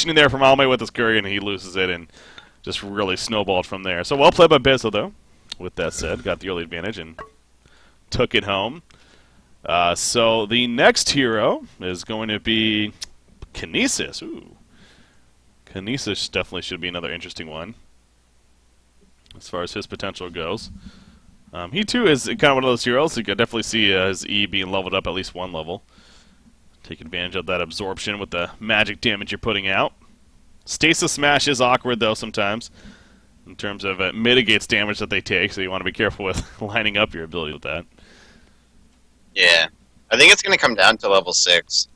positioning there from Alme with his Curry, and he loses it and just really snowballed from there. So well played by Bezo, though. With that said, got the early advantage and took it home. So the next hero is going to be Kinesis. Ooh. Kinesis definitely should be another interesting one as far as his potential goes. He, too, is kind of one of those heroes. You can definitely see his E being leveled up at least one level. Take advantage of that absorption with the magic damage you're putting out. Stasis Smash is awkward, though, sometimes, in terms of it mitigates damage that they take, so you want to be careful with lining up your ability with that. Yeah. I think it's going to come down to level 6,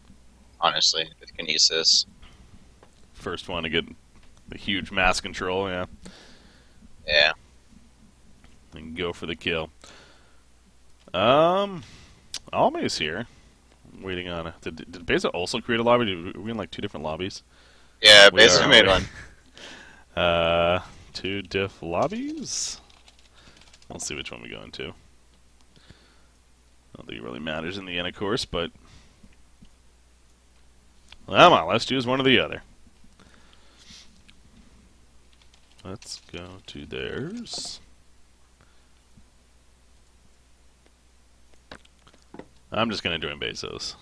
honestly, with Kinesis. First one to get the huge mass control, yeah. Yeah. And go for the kill. Alme's here. I'm waiting on it. Did Bezo also create a lobby? Are we in like 2 different lobbies? Yeah, Bezo made one. 2 diff lobbies? Let's see which one we go into. I don't think it really matters in the end, of course, but... Come on, let's choose one or the other. Let's go to theirs. I'm just going to join Bezos.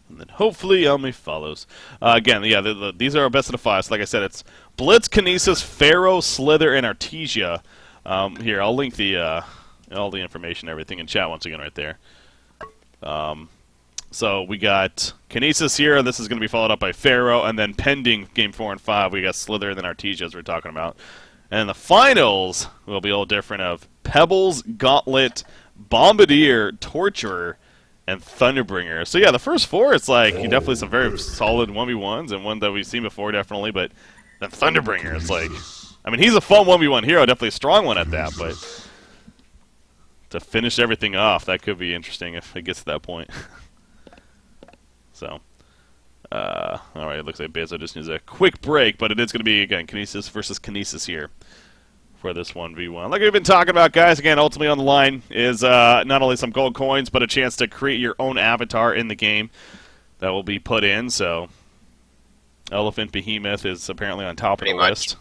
And then hopefully Elmi follows. Again, yeah, these are our best of the 5. So like I said, it's Blitz, Kinesis, Pharaoh, Slither, and Artesia. Here, I'll link all the information, everything in chat once again right there. So we got Kinesis here. This is going to be followed up by Pharaoh, and then pending Game 4 and 5, we got Slither and then Artesia, as we're talking about. And the finals will be all different of Pebbles, Gauntlet, Bombardier, Torturer, and Thunderbringer. So yeah, the first 4, it's like definitely some very solid 1v1s and one that we've seen before, definitely. But then Thunderbringer, it's like, I mean, he's a fun 1v1 hero, definitely a strong one at that. But to finish everything off, that could be interesting if it gets to that point. So, all right, it looks like Bezo just needs a quick break, but it is going to be, again, Kinesis versus Kinesis here for this 1v1. Like we've been talking about, guys, again, ultimately on the line is not only some gold coins, but a chance to create your own avatar in the game that will be put in. So, Elephant Behemoth is apparently on top of the list.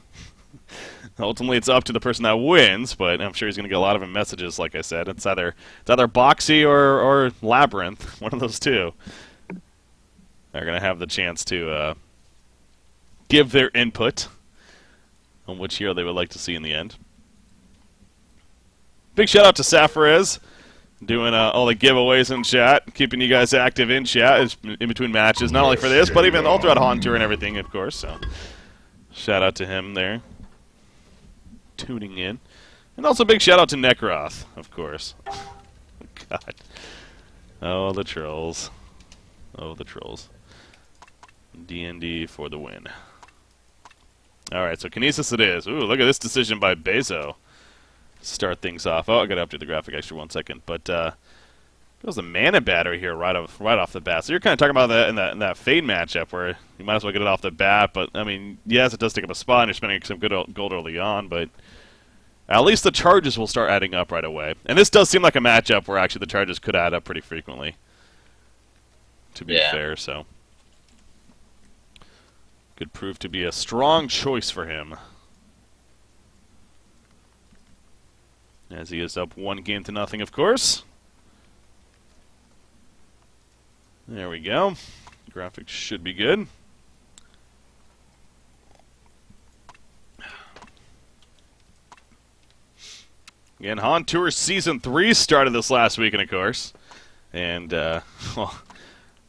Ultimately, it's up to the person that wins, but I'm sure he's going to get a lot of messages, like I said. It's either Boxy or Labyrinth, one of those two. They're going to have the chance to give their input on which hero they would like to see in the end. Big shout out to Safaraz, doing all the giveaways in chat, keeping you guys active in chat in between matches, not only for this, but even all throughout Han Tour and everything, of course. So, shout out to him there, tuning in. And also big shout out to Necroth, of course. God. Oh, the trolls. Oh, the trolls. D&D for the win. Alright, so Kinesis it is. Ooh, look at this decision by Bezo. Start things off. Oh, I gotta update the graphic extra 1 second. But there's a mana battery here right off the bat. So you're kind of talking about that in that Fade matchup where you might as well get it off the bat. But, I mean, yes, it does take up a spot and you're spending some good gold early on, but at least the charges will start adding up right away. And this does seem like a matchup where actually the charges could add up pretty frequently, to be fair, so could prove to be a strong choice for him, as he is up 1-0, of course. There we go. Graphics should be good. Again, Han Tour Season 3 started this last weekend, of course. And, well, a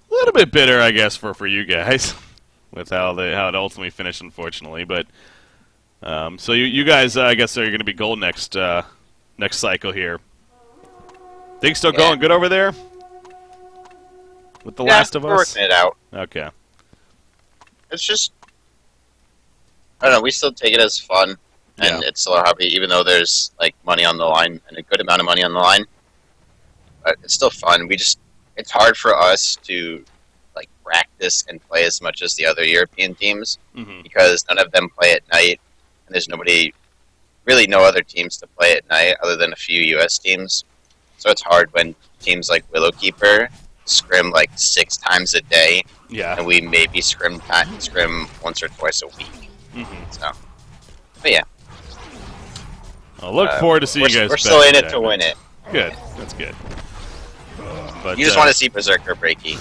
little bit bitter, I guess, for you guys with how it ultimately finished, unfortunately. But so you guys, I guess, are going to be gold next cycle here. Things still going good over there with The Last of Us? We're working it out. Okay. It's just, I don't know, we still take it as fun, and it's still a hobby, even though there's like money on the line, and a good amount of money on the line. But it's still fun. It's hard for us to like practice and play as much as the other European teams, because none of them play at night, and there's really no other teams to play at night other than a few US teams. So it's hard when teams like Willowkeeper scrim like 6 times a day, Yeah. and we maybe scrim once or twice a week. So, but yeah, I'll look forward to seeing you guys. We're still in it to win it. Good. That's good. But You just want to see Berserker breaky.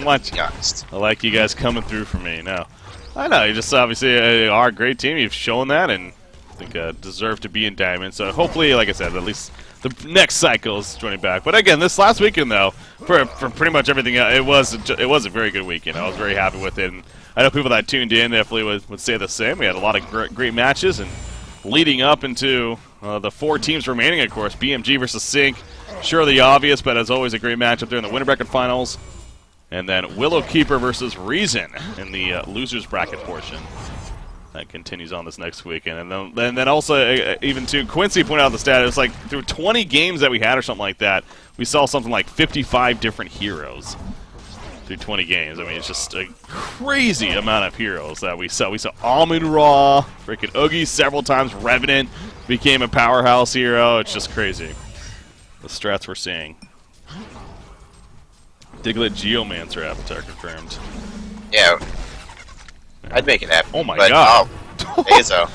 Watch. To be honest. I like you guys coming through for me. No, I know you just obviously are a great team. You've shown that, and I think deserve to be in Diamond. So hopefully, like I said, at least the next cycle is joining back. But again, this last weekend though, for pretty much everything, it was a very good weekend. I was very happy with it, and I know people that tuned in definitely would say the same. We had a lot of great matches, and leading up into the 4 teams remaining, of course, BMG versus Sync. Sure, the obvious, but as always, a great matchup there in the winter bracket finals. And then Willow Keeper versus Reason in the losers bracket portion. That continues on this next weekend. And then also, even too, Quincy pointed out the stat. It was like through 20 games that we had or something like that, we saw something like 55 different heroes through 20 games. I mean, it's just a crazy amount of heroes that we saw. We saw Almond Raw, freaking Oogie several times. Revenant became a powerhouse hero. It's just crazy. The strats we're seeing. Diglett Geomancer avatar confirmed. Yeah, I'd make it happen. Oh my god. Bezo.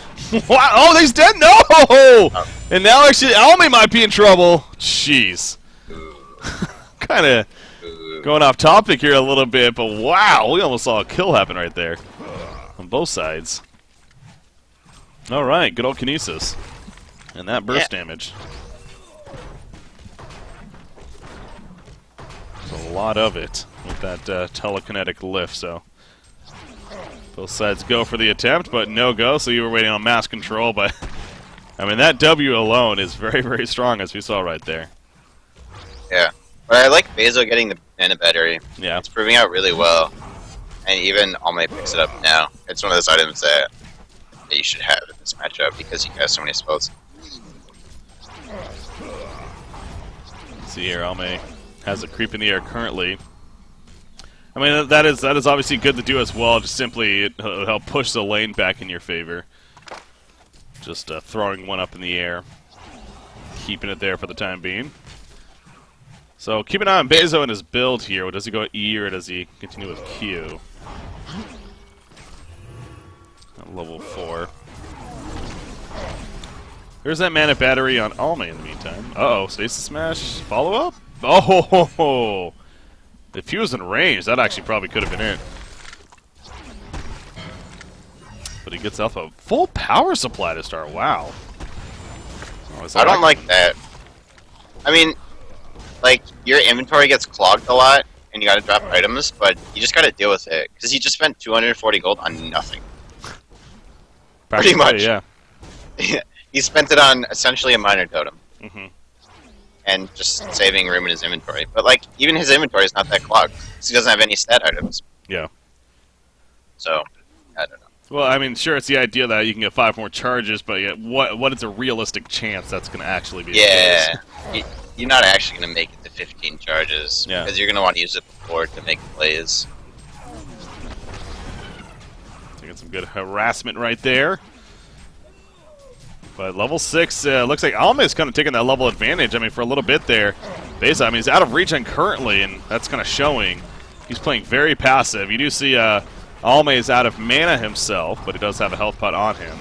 Wow. Oh, he's dead? No! Oh. And now actually Almy might be in trouble. Jeez. Kind of going off topic here a little bit, but wow, we almost saw a kill happen right there. On both sides. Alright, good old Kinesis. And that burst damage. There's a lot of it with that telekinetic lift, so both sides go for the attempt, but no go, so you were waiting on mass control, but I mean, that W alone is very, very strong, as we saw right there. Yeah, but I like Bezo getting the mana battery. Yeah. It's proving out really well, and even Almay picks it up now. It's one of those items that you should have in this matchup because you have so many spells. Let's see here, Almay has a creep in the air currently. I mean, that is obviously good to do as well. Just simply it'll help push the lane back in your favor. Just throwing one up in the air, keeping it there for the time being. So keep an eye on Bezo and his build here. Does he go E or does he continue with Q? At level 4. There's that mana battery on Almay in the meantime. Uh-oh, Stasis Smash, follow-up? Oh, ho, ho, ho. If he was in range, that actually probably could have been it. But he gets off a full power supply to start. Wow. Oh, I don't like that. I mean, like, your inventory gets clogged a lot, and you gotta drop items, but you just gotta deal with it. Because you just spent 240 gold on nothing. Pretty much. Yeah. He spent it on essentially a minor totem. Mm-hmm. And just saving room in his inventory. But, like, even his inventory is not that clogged, because he doesn't have any stat items. Yeah. So, I don't know. Well, I mean, sure, it's the idea that you can get 5 more charges, but yet, what is a realistic chance that's going to actually be the case? You're not actually going to make it to 15 charges, because you're going to want to use it before to make plays. Taking some good harassment right there. But level 6, looks like Alma is kind of taking that level advantage. I mean, for a little bit there. Basically, I mean, he's out of regen currently, and that's kind of showing. He's playing very passive. You do see Alma is out of mana himself, but he does have a health pot on him,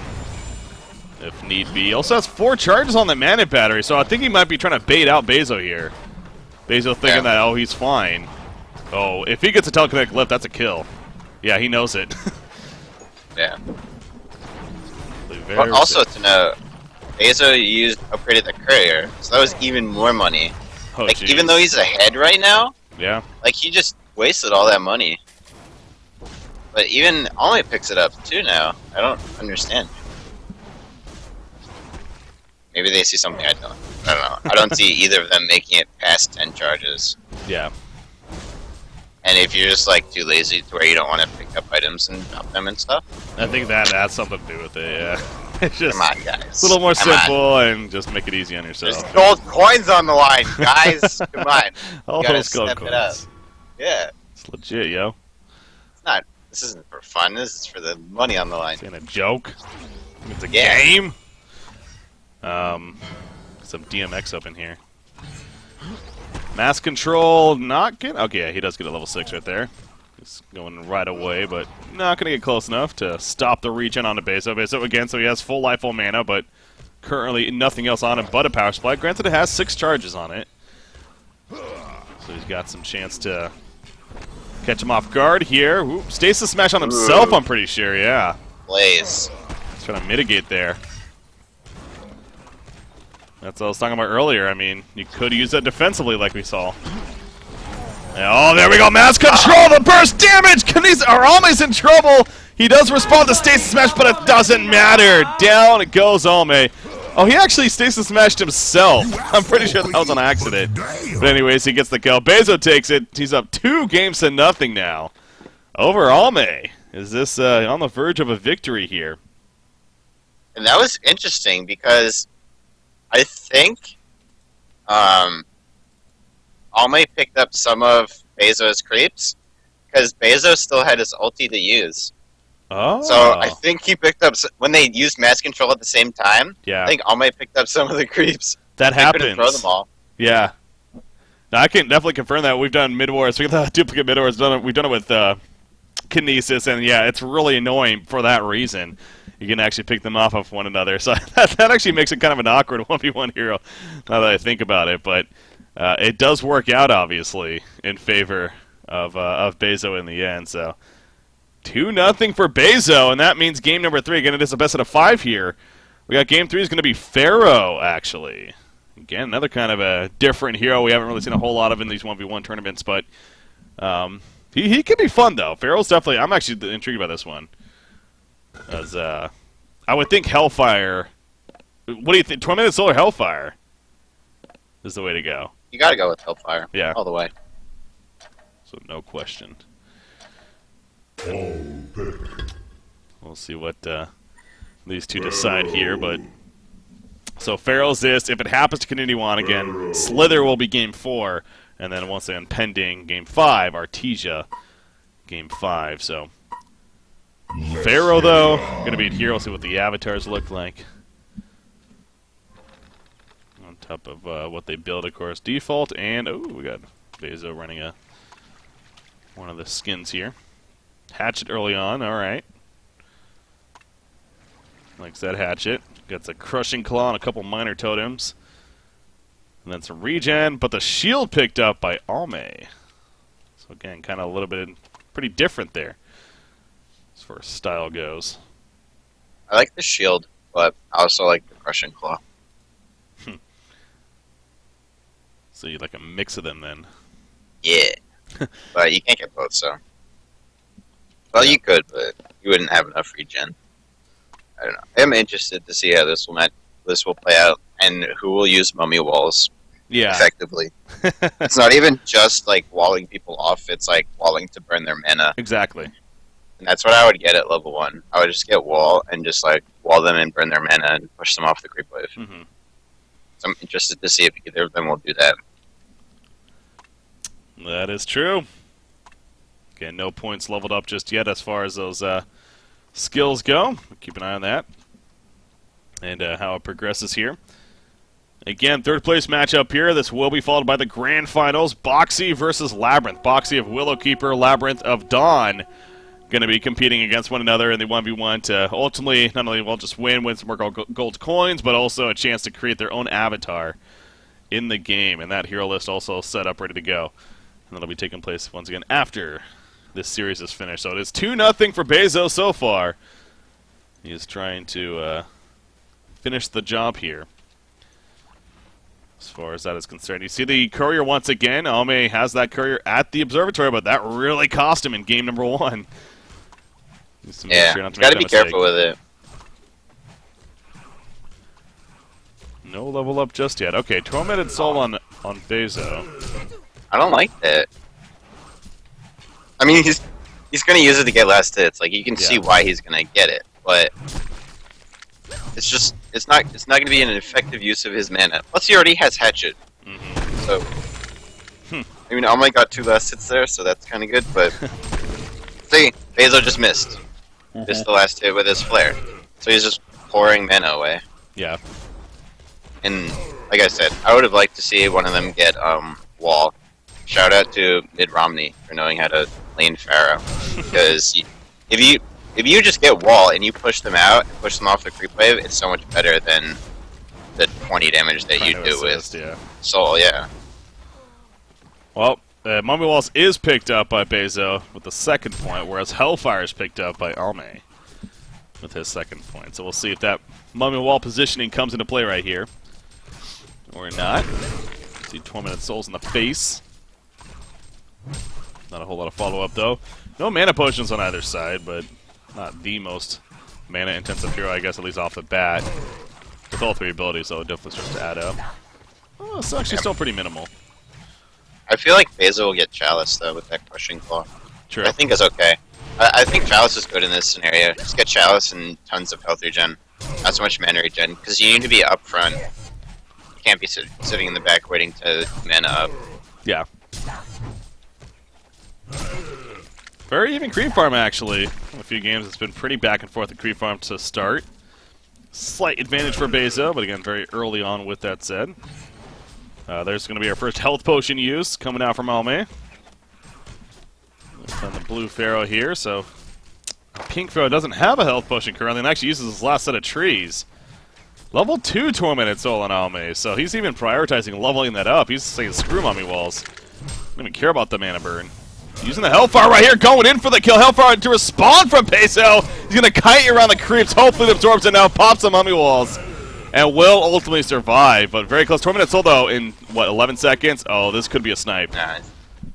if need be. He also has 4 charges on the mana battery, so I think he might be trying to bait out Bezo here. Bezo thinking that, oh, he's fine. Oh, if he gets a telekinetic lift, that's a kill. Yeah, he knows it. Yeah. But also to note, Bezo upgraded the courier, so that was even more money. Oh, like, geez. even though he's ahead right now, yeah, like, he just wasted all that money. But even Almay picks it up too now. I don't understand. Maybe they see something I don't. I don't know. I don't see either of them making it past 10 charges. Yeah. And if you're just, like, too lazy to where you don't want to pick up items and drop them and stuff. I think that has something to do with it, yeah. It's just Come on, guys. a little more simple and just make it easy on yourself. There's gold coins on the line, guys. Come on. All those gold step it up. coins. Yeah. It's legit, yo. It's not. This isn't for fun. This is for the money on the line. This ain't a joke. It's a game. Some DMX up in here. Mass control, not get. Okay, yeah, he does get a level 6 right there. He's going right away, but not going to get close enough to stop the regen onto Bezo. Bezo again, so he has full life, full mana, but currently nothing else on him but a power supply. Granted, it has 6 charges on it, so he's got some chance to catch him off guard here. Ooh, stasis smash on himself, I'm pretty sure, yeah. Blaze. He's trying to mitigate there. That's what I was talking about earlier. I mean, you could use that defensively like we saw. Oh, there we go. Mass control, the burst damage! Alme's in trouble! He does respond to stasis smash, but it doesn't matter. Down it goes Alme. Oh, he actually stasis smashed himself. I'm pretty sure that was on accident. But anyways, he gets the kill. Bezo takes it. He's up 2 games to nothing now. Over Alme. Is this on the verge of a victory here? And that was interesting because I think Alme picked up some of Bezo's creeps because Bezo still had his ulti to use. Oh. So I think he picked up, when they used mass control at the same time, yeah. I think Alme picked up some of the creeps. That happens. Couldn't throw them all. Yeah. Now, I can definitely confirm that. We've done mid-wars. We've done duplicate mid-wars. We've done it with Kinesis, and yeah, it's really annoying for that reason. You can actually pick them off of one another. So that actually makes it kind of an awkward 1v1 hero, now that I think about it. But it does work out, obviously, in favor of Bezo in the end. So 2-0 for Bezo, and that means game number 3. Again, it is a best out of 5 here. We got game 3 is going to be Pharaoh, actually. Again, another kind of a different hero we haven't really seen a whole lot of in these 1v1 tournaments, but he could be fun, though. Pharaoh's definitely... I'm actually intrigued by this one. As I would think Hellfire... What do you think? Tormented Soul or Hellfire is the way to go. You gotta go with Hellfire. Yeah. All the way. So no question. We'll see what these two decide here, but... So Pharaoh's this. If it happens to continue on again, Slither will be game 4, and then once again, pending game 5, Artesia game 5. So Pharaoh, though, going to be here. We'll see what the avatars look like. On top of what they build, of course, default, and oh, we got Bezo running one of the skins here. Hatchet early on, all right. Likes that hatchet. Gets a crushing claw and a couple minor totems. And then some regen, but the shield picked up by Alme. So again, kind of a little bit pretty different there as far as style goes. I like the shield, but I also like the crushing claw. So you like a mix of them then? Yeah. But you can't get both, so. Well, you could, but you wouldn't have enough regen. I don't know. I'm interested to see how this will play out and who will use mummy walls effectively. It's not even just like walling people off, it's like walling to burn their mana. Exactly. And that's what I would get at level 1. I would just get wall and just like wall them and burn their mana and push them off the creep wave. Mm-hmm. So I'm interested to see if either of them will do that. That is true. Again, no points leveled up just yet as far as those skills go. Keep an eye on that and how it progresses here. Again, third place matchup here. This will be followed by the grand finals. Boxy versus Labyrinth. Boxy of Willowkeeper, Labyrinth of Dawn. Going to be competing against one another in the 1v1 to ultimately not only just win some more gold coins, but also a chance to create their own avatar in the game. And that hero list also set up, ready to go. And that'll be taking place once again after this series is finished. So it is 2-0 for Bezo so far. He is trying to finish the job here as far as that is concerned. You see the courier once again. Alme has that courier at the observatory, but that really cost him in game number 1. Yeah, gotta be careful with it. No level up just yet. Okay, Tormented Soul on Bezo. I don't like that. I mean, he's gonna use it to get last hits. Like you can see why he's gonna get it, but it's not gonna be an effective use of his mana. Plus, he already has Hatchet. Mm-hmm. So, I mean, Alma got 2 last hits there, so that's kind of good. But see, Bezo just missed. Missed the last hit with his flare, so he's just pouring mana away. Yeah. And like I said, I would have liked to see one of them get wall. Shout out to Mid Romney for knowing how to lane Pharaoh. Because if you just get wall and you push them out and push them off the creep wave, it's so much better than the 20 damage that you do with Soul. Yeah. Well, Mummy Walls is picked up by Bezo with the second point, whereas Hellfire is picked up by Alme with his second point. So we'll see if that Mummy Wall positioning comes into play right here. Or not. See Tormented Souls in the face. Not a whole lot of follow-up, though. No mana potions on either side, but not the most mana-intensive hero, I guess, at least off the bat. With all three abilities, though, it definitely starts to add up. Oh, it's actually still pretty minimal. I feel like Bezo will get Chalice, though, with that Crushing Claw. True. I think it's okay. I think Chalice is good in this scenario. Just get Chalice and tons of health regen. Not so much mana regen, because you need to be up front. You can't be sitting in the back waiting to mana up. Yeah. Very even creep farm, actually. In a few games, it's been pretty back and forth at creep farm to start. Slight advantage for Bezo, but again, very early on with that said. There's going to be our first health potion use coming out from Alme. On the blue Pharaoh here, so Pink Pharaoh doesn't have a health potion currently and actually uses his last set of trees. Level 2 Tormented Soul on Alme, so he's even prioritizing leveling that up. He's saying screw Mummy Walls. Don't even care about the mana burn. Using the Hellfire right here, going in for the kill. Hellfire to respond from Peso. He's going to kite around the creeps. Hopefully it absorbs it now. Pops the Mummy Walls. And will ultimately survive. But very close. Tormented Soul, though, in, what, 11 seconds? Oh, this could be a snipe. Nah,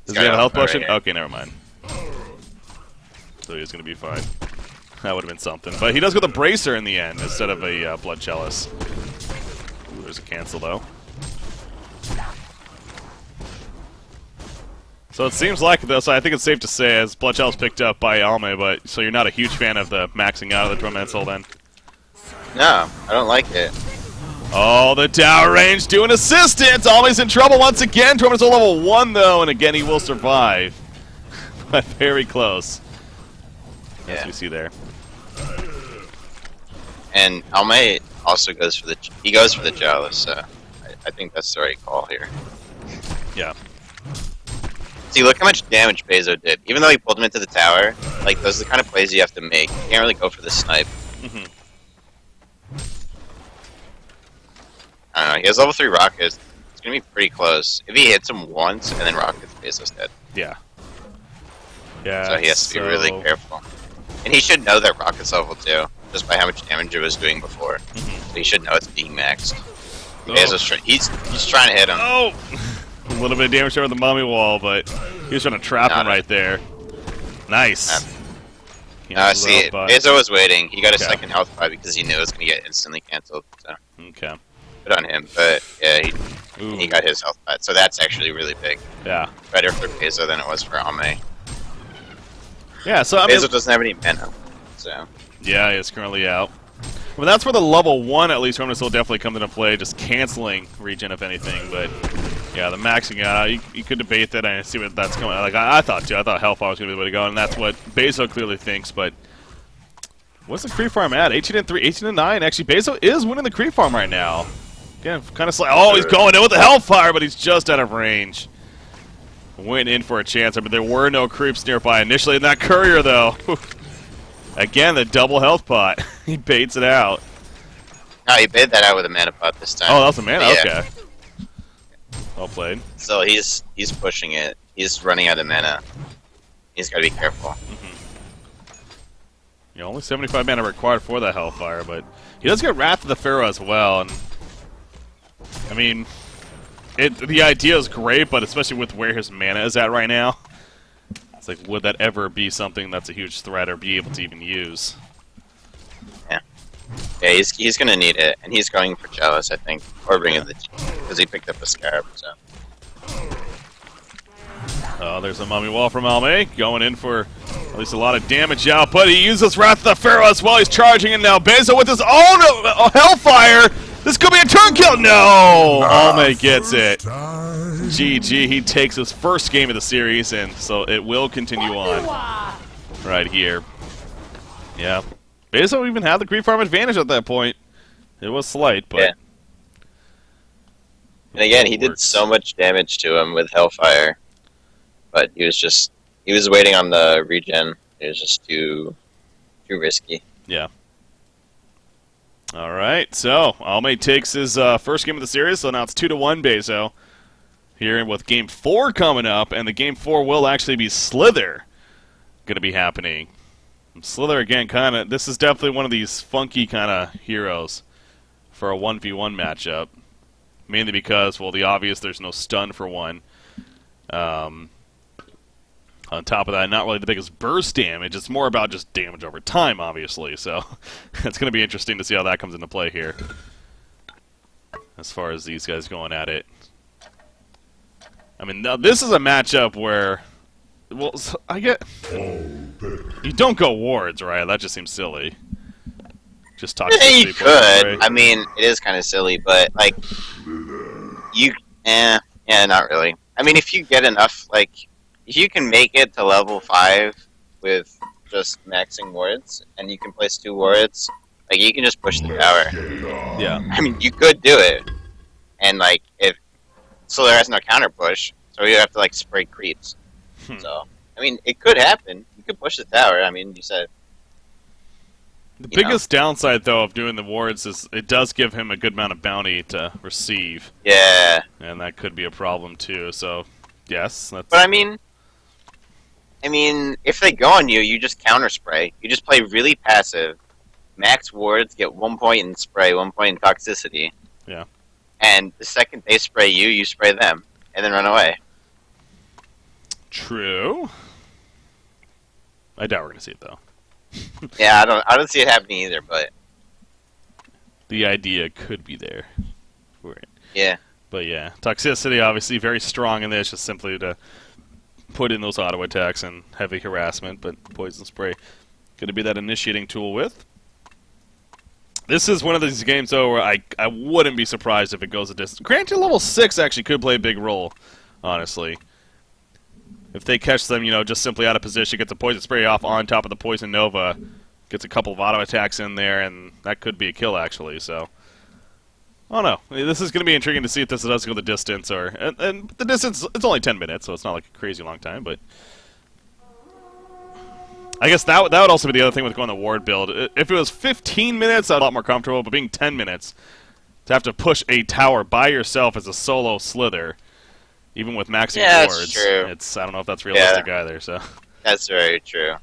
Does he have a health potion? Right, okay, never mind. So he's going to be fine. That would have been something. But he does go the Bracer in the end instead of a Blood Chalice. Ooh, there's a cancel, though. So it seems like, though, so I think it's safe to say, as Blood Chalice picked up by Alme, but so you're not a huge fan of the maxing out of the Tormented Soul then? No, I don't like it. Oh, the down range doing assistance! Alme's in trouble once again! Tormented Soul level 1, though, and again he will survive. But very close. As we see there. And Alme also goes for the Chalice, so I think that's the right call here. Yeah. See, look how much damage Bezo did. Even though he pulled him into the tower, like, those are the kind of plays you have to make. You can't really go for the snipe. Mm-hmm. I don't know, he has level 3 rockets. It's gonna be pretty close. If he hits him once, and then rockets, Bezo's dead. Yeah. Yeah. So he has to be really careful. And he should know that rocket's level 2, just by how much damage it was doing before. Mm-hmm. So he should know it's being maxed. Oh. Bezo's he's trying to hit him. Oh! A little bit of damage over the Mummy Wall, but he was trying to trap him right there. Nice. See, Bezo was waiting. He got a second health buy because he knew it was going to get instantly canceled. So. Okay. Good on him, but yeah, he got his health buy. So that's actually really big. Yeah. Better for Bezo than it was for Alme. Yeah, so I mean, Bezo doesn't have any mana, so. Yeah, he's currently out. Well, that's where the level 1, at least, Tormented Soul definitely comes into play, just canceling regen, if anything, but yeah, the maxing out, you could debate that and see what that's coming. Like, I thought, too. I thought Hellfire was going to be the way to go, and that's what Bezo clearly thinks, but what's the creep farm at? 18-3, 18-9. Actually, Bezo is winning the creep farm right now. Again, kind of oh, he's going in with the Hellfire, but he's just out of range. Went in for a chance, but there were no creeps nearby initially in that courier, though. Again, the double health pot. He baits it out. No, he baited that out with a mana pot this time. Oh, that was a mana? Yeah. Okay. Well played. So he's pushing it. He's running out of mana. He's got to be careful. Yeah, only 75 mana required for that Hellfire, but he does get Wrath of the Pharaoh as well, and I mean, the idea is great, but especially with where his mana is at right now, it's like, would that ever be something that's a huge threat or be able to even use? Yeah, he's gonna need it, and he's going for Chalice, I think, or Ring of the because he picked up a Scarab. So. Oh, there's a Mummy Wall from Alme, going in for at least a lot of damage output. He uses Wrath of the Pharaoh as well. He's charging in now. Bezo with his own Hellfire. This could be a turn kill. No, Alme gets it. GG. He takes his first game of the series, and so it will continue on right here. Yeah. Bezo even had the creep farm advantage at that point. It was slight, but And again, he did Works. so much damage to him with Hellfire, but he was waiting on the regen. It was just too risky. Yeah. All right, so Almay takes his first game of the series, so now it's 2-1 Bezo. Here with Game 4 coming up, and the Game 4 will actually be Slither going to be happening. And Slither, again, this is definitely one of these funky kind of heroes for a 1v1 matchup. Mainly because, well, the obvious, there's no stun for one. On top of that, not really the biggest burst damage. It's more about just damage over time, obviously. So it's going to be interesting to see how that comes into play here. As far as these guys going at it. I mean, now this is a matchup where, well, I get you don't go wards, right? That just seems silly. Just talk. Yeah, you could. I mean, it is kind of silly, but like, yeah, not really. I mean, if you get enough, like, if you can make it to level 5 with just maxing wards, and you can place 2 wards, like, you can just push the tower. Yeah. I mean, you could do it, and like, if Slither has no counter push, so you have to like spray creeps. So, I mean, it could happen. You could push the tower. I mean, you said. The biggest downside, though, of doing the wards is it does give him a good amount of bounty to receive. Yeah. And that could be a problem, too. So, yes. That's... But, I mean, if they go on you, you just counter spray. You just play really passive. Max wards, get 1 point in spray, 1 point in toxicity. Yeah. And the second they spray you, you spray them. And then run away. True. I doubt we're going to see it, though. Yeah, I don't see it happening either, but the idea could be there for it. Yeah. But yeah, toxicity obviously very strong in this, just simply to put in those auto attacks and heavy harassment, but poison spray going to be that initiating tool with. This is one of these games, though, where I wouldn't be surprised if it goes a distance. Granted, level 6 actually could play a big role, honestly. If they catch them, you know, just simply out of position, get the poison spray off on top of the poison nova, gets a couple of auto attacks in there, and that could be a kill, actually. So, I don't know. This is going to be intriguing to see if this does go the distance, or and the distance. It's only 10 minutes, so it's not like a crazy long time. But I guess that would also be the other thing with going the ward build. If it was 15 minutes, I'd be a lot more comfortable. But being 10 minutes, to have to push a tower by yourself as a solo Slither. Even with maxing wards, true. I don't know if that's realistic either. So that's very true.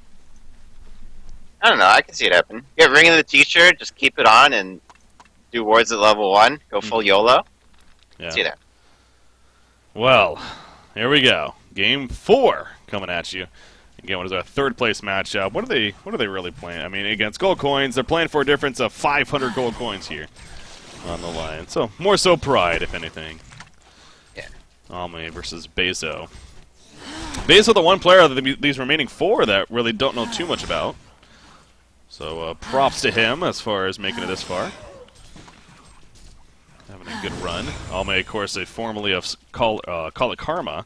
I don't know. I can see it happen. Get Ring of the Teacher, just keep it on and do wards at level 1. Go full YOLO. Yeah. See that. Well, here we go. Game 4 coming at you. Again, what is our third place matchup? What are they really playing? I mean, against gold coins, they're playing for a difference of 500 gold coins here on the line. So more so pride, if anything. Almay versus Bezo. Bezo, the one player of these remaining 4 that really don't know too much about. So props to him as far as making it this far. Having a good run. Almay, of course, formerly of Call It Karma.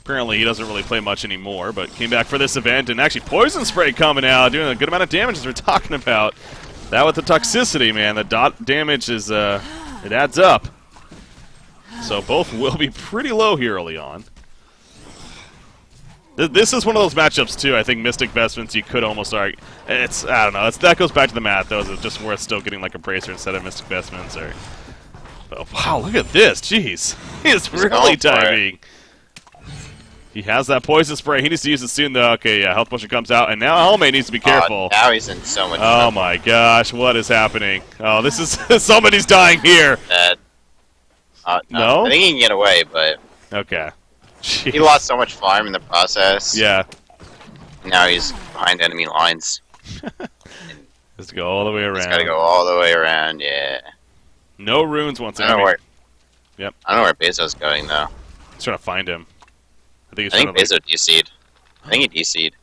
Apparently he doesn't really play much anymore, but came back for this event, and actually Poison Spray coming out, doing a good amount of damage as we're talking about. That with the toxicity, man, the dot damage is, it adds up. So both will be pretty low here early on. This is one of those matchups, too. I think Mystic Vestments, you could almost argue. I don't know. That goes back to the math, though. Is it just worth still getting like a Bracer instead of Mystic Vestments? Or, but, wow, look at this. Jeez. He's really timing. He has that Poison Spray. He needs to use it soon, though. Okay, yeah, Health Potion comes out. And now Almay needs to be careful. Now he's in so much trouble. Oh, my gosh. What is happening? Oh, this is... somebody's dying here. No? I think he can get away, but... Okay. Jeez. He lost so much farm in the process. Yeah. Now he's behind enemy lines. Has to go all the way around. He's got to go all the way around, yeah. No runes once I don't know where... Yep. I don't know where Bezo's going, though. He's trying to find him. I think Bezo DC'd. I think he DC'd.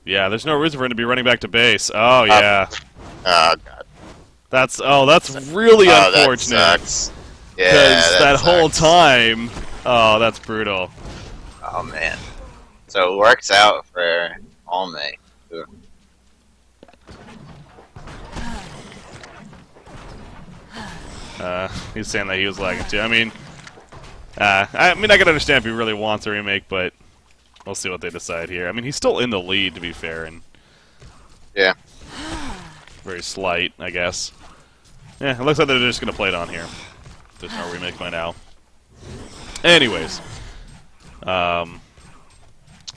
Yeah, there's no reason for him to be running back to base. Oh, yeah. Oh, God. That's really unfortunate. That sucks. Yeah, because that whole time, that's brutal. Oh man. So it works out for Almay. Ooh. He's saying that he was lagging too. I mean, I can understand if he really wants a remake, but we'll see what they decide here. I mean, he's still in the lead, to be fair, and yeah, very slight, I guess. Yeah, it looks like they're just gonna play it on here. There's no remake by now. Anyways,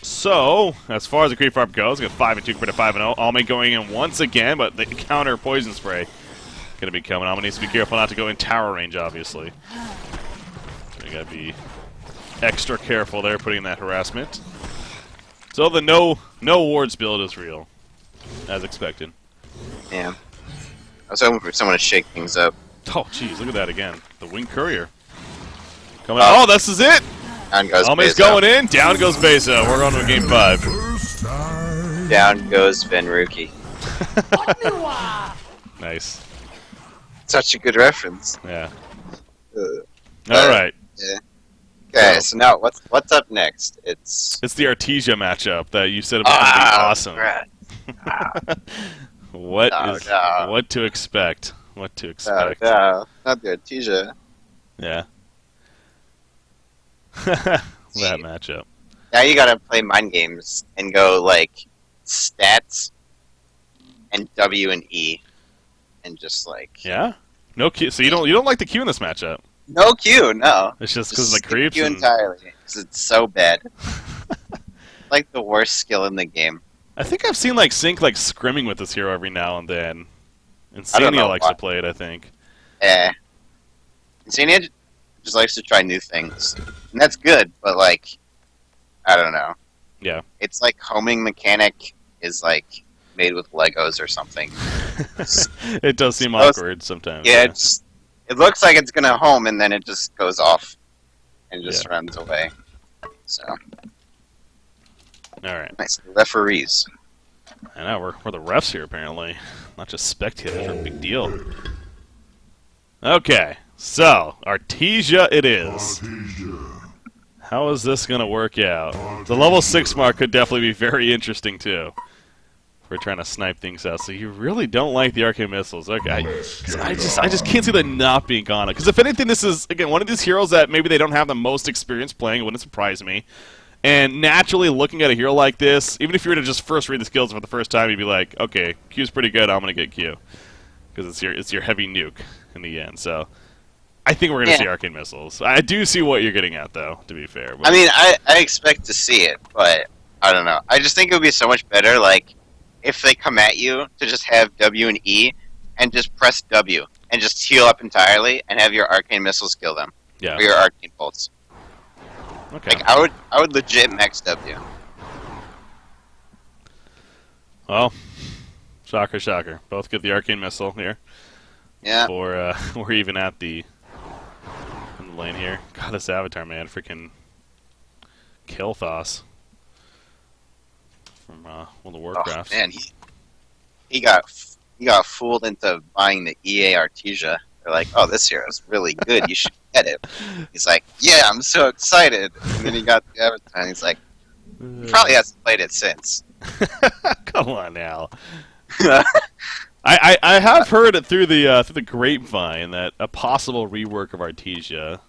so as far as the creep farm goes, we got 5 and 2 compared to 5 and 0. Almond going in once again, but the counter poison spray gonna be coming. Almond needs to be careful not to go in tower range, obviously. So you gotta be extra careful there, putting in that harassment. So the no wards build is real, as expected. Yeah. I was hoping for someone to shake things up. Oh, jeez, look at that again. The Wing Courier. Coming oh, this is it! Down goes Almay's going in, down goes Beza. We're on to game 5. Down goes Venruki. Nice. Such a good reference. Yeah. Alright. Yeah. Okay, so now what's up next? It's the Artesia matchup that you said about to be awesome. What to expect? What to expect? No, not the Artesia. Yeah. That matchup. Now you gotta play mind games and go like stats and W and E, and just like yeah. No Q. So you don't like the Q in this matchup? No Q, no. It's just because of the creeps. Q entirely, because it's so bad. Like the worst skill in the game. I think I've seen like Sync like scrimming with this hero every now and then. Insania likes to play it, I think. Yeah. Insania just likes to try new things. And that's good, but like, I don't know. Yeah. It's like homing mechanic is like made with Legos or something. It does seem awkward sometimes. Yeah, it looks like it's gonna home and then it just goes off and just runs away. So. Alright. Nice. Referees. I know, we're the refs here apparently. Not just spectators, we're a big deal. Okay, so Artesia it is. How is this gonna work out? The level 6 mark could definitely be very interesting too. We're trying to snipe things out. So you really don't like the arcane missiles. Okay. I just can't see that not being gone. Because if anything, this is, again, one of these heroes that maybe they don't have the most experience playing. It wouldn't surprise me. And naturally, looking at a hero like this, even if you were to just first read the skills for the first time, you'd be like, okay, Q's pretty good, I'm going to get Q. Because it's your heavy nuke in the end. So I think we're going to see arcane missiles. I do see what you're getting at, though, to be fair. But I mean, I expect to see it, but I don't know. I just think it would be so much better, like, if they come at you, to just have W and E, and just press W, and just heal up entirely, and have your arcane missiles kill them. Yeah. Or your arcane bolts. Okay. Like, I would legit max W. Well, shocker. Both get the arcane missile here. Yeah. Or we're even at the lane here. God, this Avatar, man. Freaking Kilthos. From World of Warcraft. Oh, man, he got fooled into buying the EA Artesia. They're like, oh, this hero's really good. You should get it. He's like, yeah, I'm so excited. And then he got the Avatar, and he's like, he probably hasn't played it since. Come on now. I have heard it through the grapevine that a possible rework of Artesia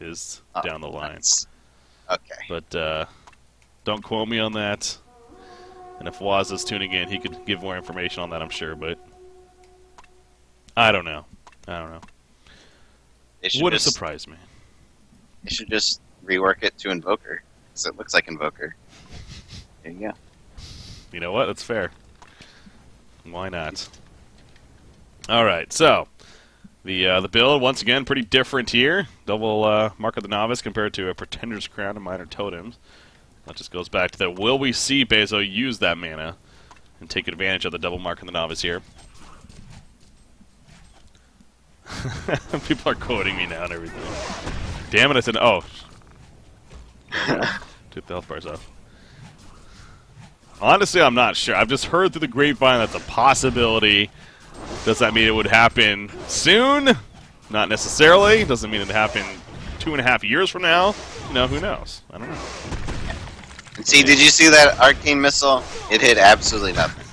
is down the line. Okay. But don't quote me on that. And if Waz is tuning in, he could give more information on that, I'm sure, but I don't know. Wouldn't surprise me. They should just rework it to Invoker, because it looks like Invoker. There you go. You know what? That's fair. Why not? Alright, so the build, once again, pretty different here. Double Mark of the Novice compared to a Pretender's Crown and Minor Totems. That just goes back to that. Will we see Bezo use that mana and take advantage of the double Mark of the Novice here? People are quoting me now and everything. Damn it, I said, oh. Took the health bars off. Honestly, I'm not sure. I've just heard through the grapevine that's a possibility. Does that mean it would happen soon? Not necessarily. Doesn't mean it would happen 2.5 years from now. You know, who knows? I don't know. And see, did you see that arcane missile? It hit absolutely nothing.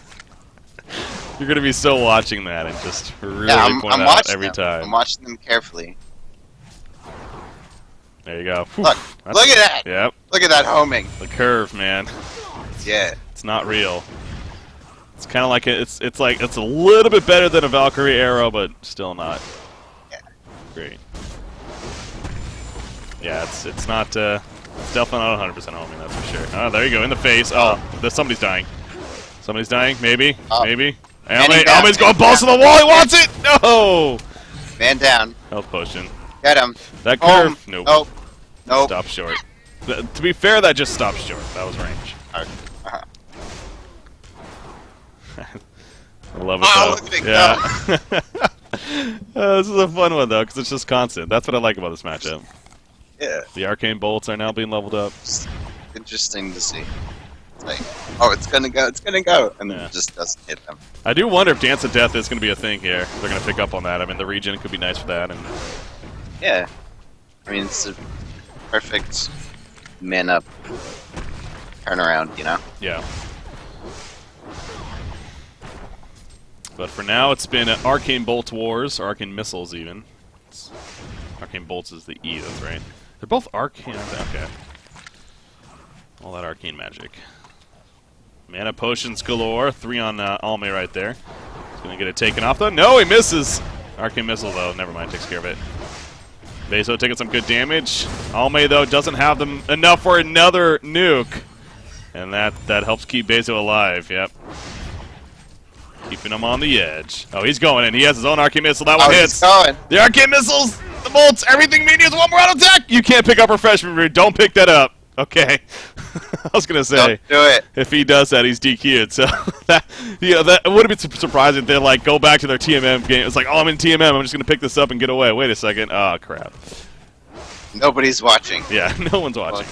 You're gonna be still watching that and just really point I'm out watching every them. time. I'm watching them carefully. There you go. Whew. Look, look at that! Yep. Look at that homing. The curve, man. Yeah. It's not real. It's kind of like it's a little bit better than a Valkyrie arrow, but still not great. Yeah, it's not. It's definitely not 100% homing. That's for sure. Oh, there you go in the face. Oh, somebody's dying. Somebody's dying. Maybe. Maybe. Almay's going balls to the wall. He wants it. No. Man down. Health potion. Get him. That curve. Nope. Nope. Nope. Stop short. To be fair, that just stopped short. That was range. I love it though. Look at it Yeah. This is a fun one though, because it's just constant. That's what I like about this matchup. Yeah. The arcane bolts are now being leveled up. It's interesting to see. It's like, oh, it's gonna go, and Yeah. it just doesn't hit them. I do wonder if Dance of Death is going to be a thing here. They're going to pick up on that. I mean, the region could be nice for that. And Yeah. I mean, it's a perfect mana turnaround, you know? yeah. But for now, it's been Arcane Bolt Wars, or Arcane Missiles even. Arcane Bolts is the E, that's right. They're both Arcane, okay. All that Arcane magic. Mana Potions galore, 3 on Almay right there. He's going to get it taken off though. No, he misses! Arcane Missile though, never mind, takes care of it. Bezo taking some good damage. Almay though doesn't have them enough for another nuke. And that helps keep Bezo alive, yep. Keeping him on the edge. Oh, he's going in. He has his own Arcane Missile. That one hits. He's going. The Arcane Missiles, the bolts, everything means one more auto attack. You can't pick up Refreshment Root. Don't pick that up. Okay. I was going to say. Don't do it. If he does that, he's DQ'd. So, that would have been surprising if they, like, go back to their TMM game. It's like, oh, I'm in TMM. I'm just going to pick this up and get away. Wait a second. Oh, crap. Nobody's watching. Yeah, no one's watching.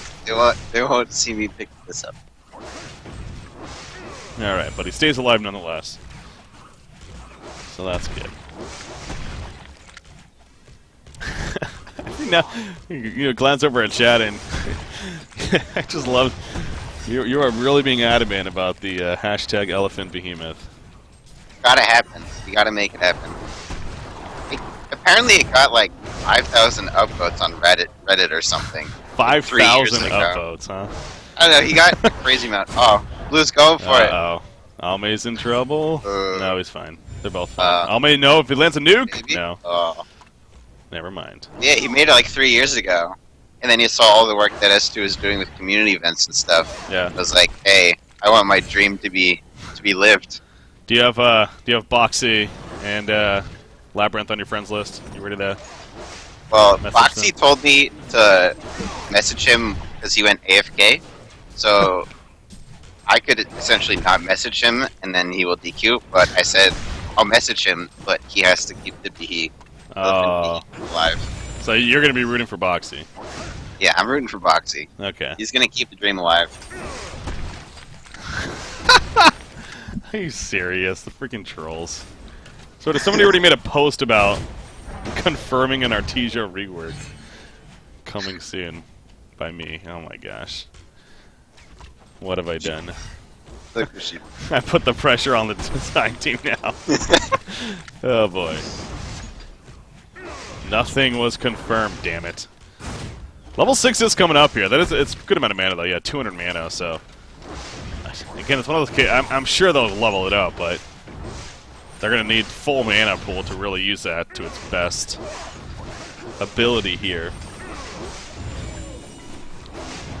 They won't see me pick this up. All right, but he stays alive nonetheless. So that's good. Now, you glance over at chat and I just love you are really being adamant about the hashtag Elephant Behemoth. Gotta happen. You gotta make it happen. Apparently, it got like 5,000 upvotes on Reddit or something. 5,000 upvotes, huh? I don't know. He got a crazy amount. Oh, Blue's going for it. Uh-oh. Almay's in trouble. No, he's fine. They're both fine. Uh, Almay, no. If he lands a nuke, maybe? no. Oh. Never mind. Yeah, he made it like 3 years ago. And then you saw all the work that S2 is doing with community events and stuff. Yeah. I was like, hey, I want my dream to be lived. Do you have Boxy and Labyrinth on your friends list? You ready to? Well, Message Foxy them? told me to message him because he went AFK. So I could essentially not message him and then he will DQ. But I said I'll message him, but he has to keep the Behe alive. So you're going to be rooting for Boxy. Yeah, I'm rooting for Boxy. Okay. He's gonna keep the dream alive. Are you serious? The freaking trolls. So does somebody already made a post about confirming an Artesia rework coming soon by me? Oh my gosh. What have I done? Look, she... I put the pressure on the design team now. Oh boy. Nothing was confirmed, damn it. Level 6 is coming up here. It's a good amount of mana though. Yeah, 200 mana. So again, it's one of those. I'm sure they'll level it up, but they're gonna need full mana pool to really use that to its best ability here.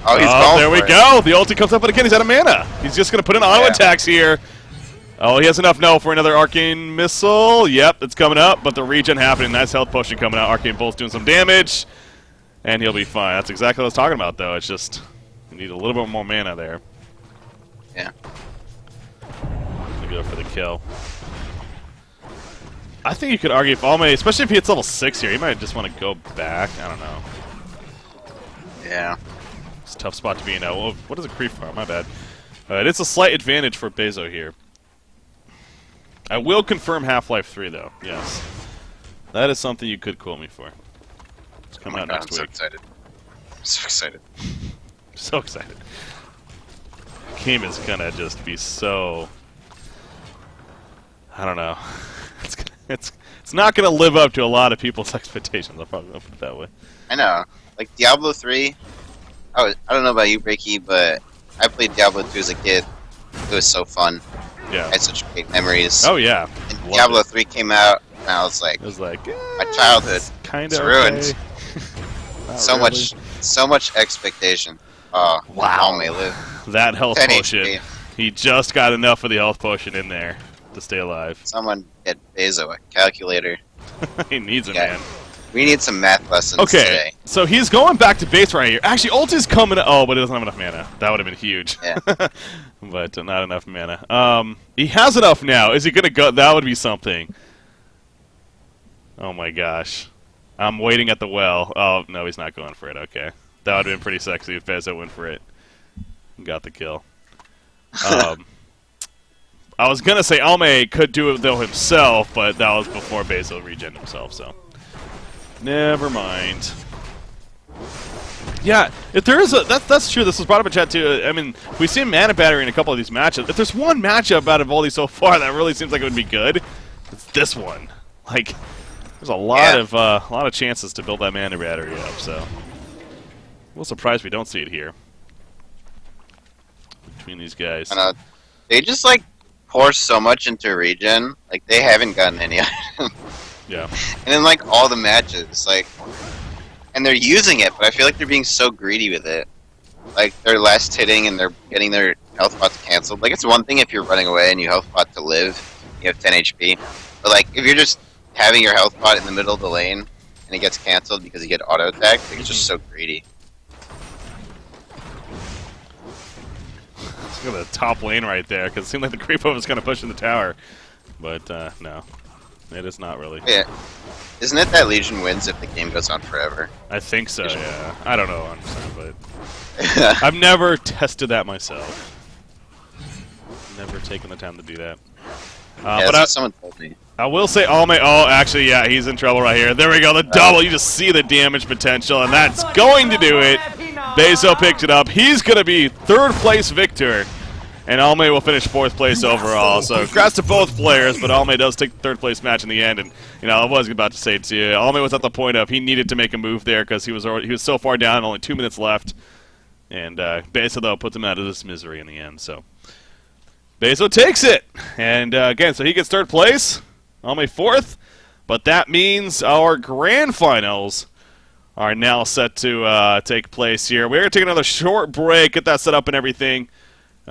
Oh, he's going there we for it. go. The ulti comes up, but again, he's out of mana. He's just gonna put in auto attacks here. Oh, he has enough now for another Arcane Missile. Yep, it's coming up, but the regen happening. Nice health potion coming out. Arcane Bolt's doing some damage. And he'll be fine. That's exactly what I was talking about, though. It's just you need a little bit more mana there. Yeah. To go for the kill. I think you could argue if Almay, especially if he hits level 6 here, he might just want to go back. I don't know. Yeah. It's a tough spot to be in now. Well, what is a creep farm? My bad. It's a slight advantage for Bezo here. I will confirm Half-Life 3, though. Yes. That is something you could quote me for. It's coming out next week. I'm so excited. I'm so excited. So excited. Game is gonna just be so... I don't know. It's not going to live up to a lot of people's expectations. I'll probably put it that way. I know. Like Diablo 3, I don't know about you, Breaky, but I played Diablo 2 as a kid. It was so fun. Yeah. I had such great memories. Oh yeah. And Diablo 3 came out, and I was like, my childhood kind is of ruined. So really. So much expectation. Wow. All may live. That health 10 potion. HP. He just got enough of the health potion in there to stay alive. Someone get Bezo a calculator. He needs it, Yeah. man. We need some math lessons Okay, today. so he's going back to base right here. Actually, ult is coming. Oh, but he doesn't have enough mana. That would have been huge. Yeah. But not enough mana. He has enough now. Is he gonna go? That would be something. Oh my gosh. I'm waiting at the well. Oh no, he's not going for it. Okay, that would have been pretty sexy if Bezo went for it. Got the kill. I was gonna say Alme could do it though himself, but that was before Bezo regen himself. So. Never mind. Yeah, if there is a that's true. This was brought up in chat too. I mean, we've seen mana battery in a couple of these matchups. If there's one matchup out of all these so far that really seems like it would be good, it's this one. Like, there's a lot of chances to build that mana battery up. So, a little surprised we don't see it here between these guys. I know. They just like pour so much into regen. Like they haven't gotten any. Yeah. And in like all the matches, like, and they're using it, but I feel like they're being so greedy with it. Like they're last hitting and they're getting their health pots canceled. Like it's one thing if you're running away and you health pot to live, you have 10 HP. But like if you're just having your health pot in the middle of the lane and it gets canceled because you get auto attacked, like it's just so greedy. Look at the top lane right there, because it seemed like the creepo was going to push in the tower, but no. It is not really. Yeah. Isn't it that Legion wins if the game goes on forever? I think so, yeah. I don't know 100%, but I've never tested that myself. Never taken the time to do that. Yeah, but that's what someone told me. I will say Alme. Oh, actually, yeah, he's in trouble right here. There we go, the double. You just see the damage potential, and that's going to do it. Bezo picked it up. He's going to be third place victor. And Alme will finish fourth place overall. So congrats to both players, but Alme does take the third place match in the end. And you know, I was about to say to you, Alme was at the point of he needed to make a move there because he was so far down, only 2 minutes left. And Bezo though puts him out of this misery in the end. So Bezo takes it, and again, so he gets third place. Alme fourth, but that means our grand finals are now set to take place here. We're gonna take another short break, get that set up and everything.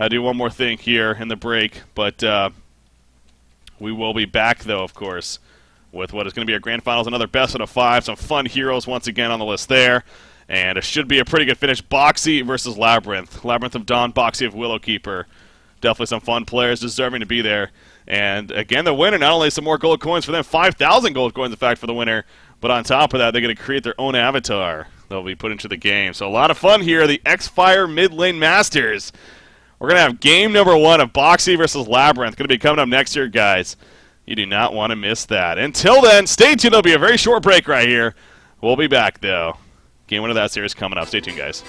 Do one more thing here in the break, but we will be back, though, of course, with what is going to be our grand finals, another best out of 5, some fun heroes once again on the list there, and it should be a pretty good finish. Boxy versus Labyrinth. Labyrinth of Dawn, Boxy of Willowkeeper. Definitely some fun players deserving to be there. And, again, the winner, not only some more gold coins for them, 5,000 gold coins, in fact, for the winner, but on top of that, they're going to create their own avatar that will be put into the game. So a lot of fun here, the Xfire Midlane Masters. We're going to have game number 1 of Boxy versus Labyrinth. Going to be coming up next year, guys. You do not want to miss that. Until then, stay tuned. There'll be a very short break right here. We'll be back, though. Game 1 of that series coming up. Stay tuned, guys.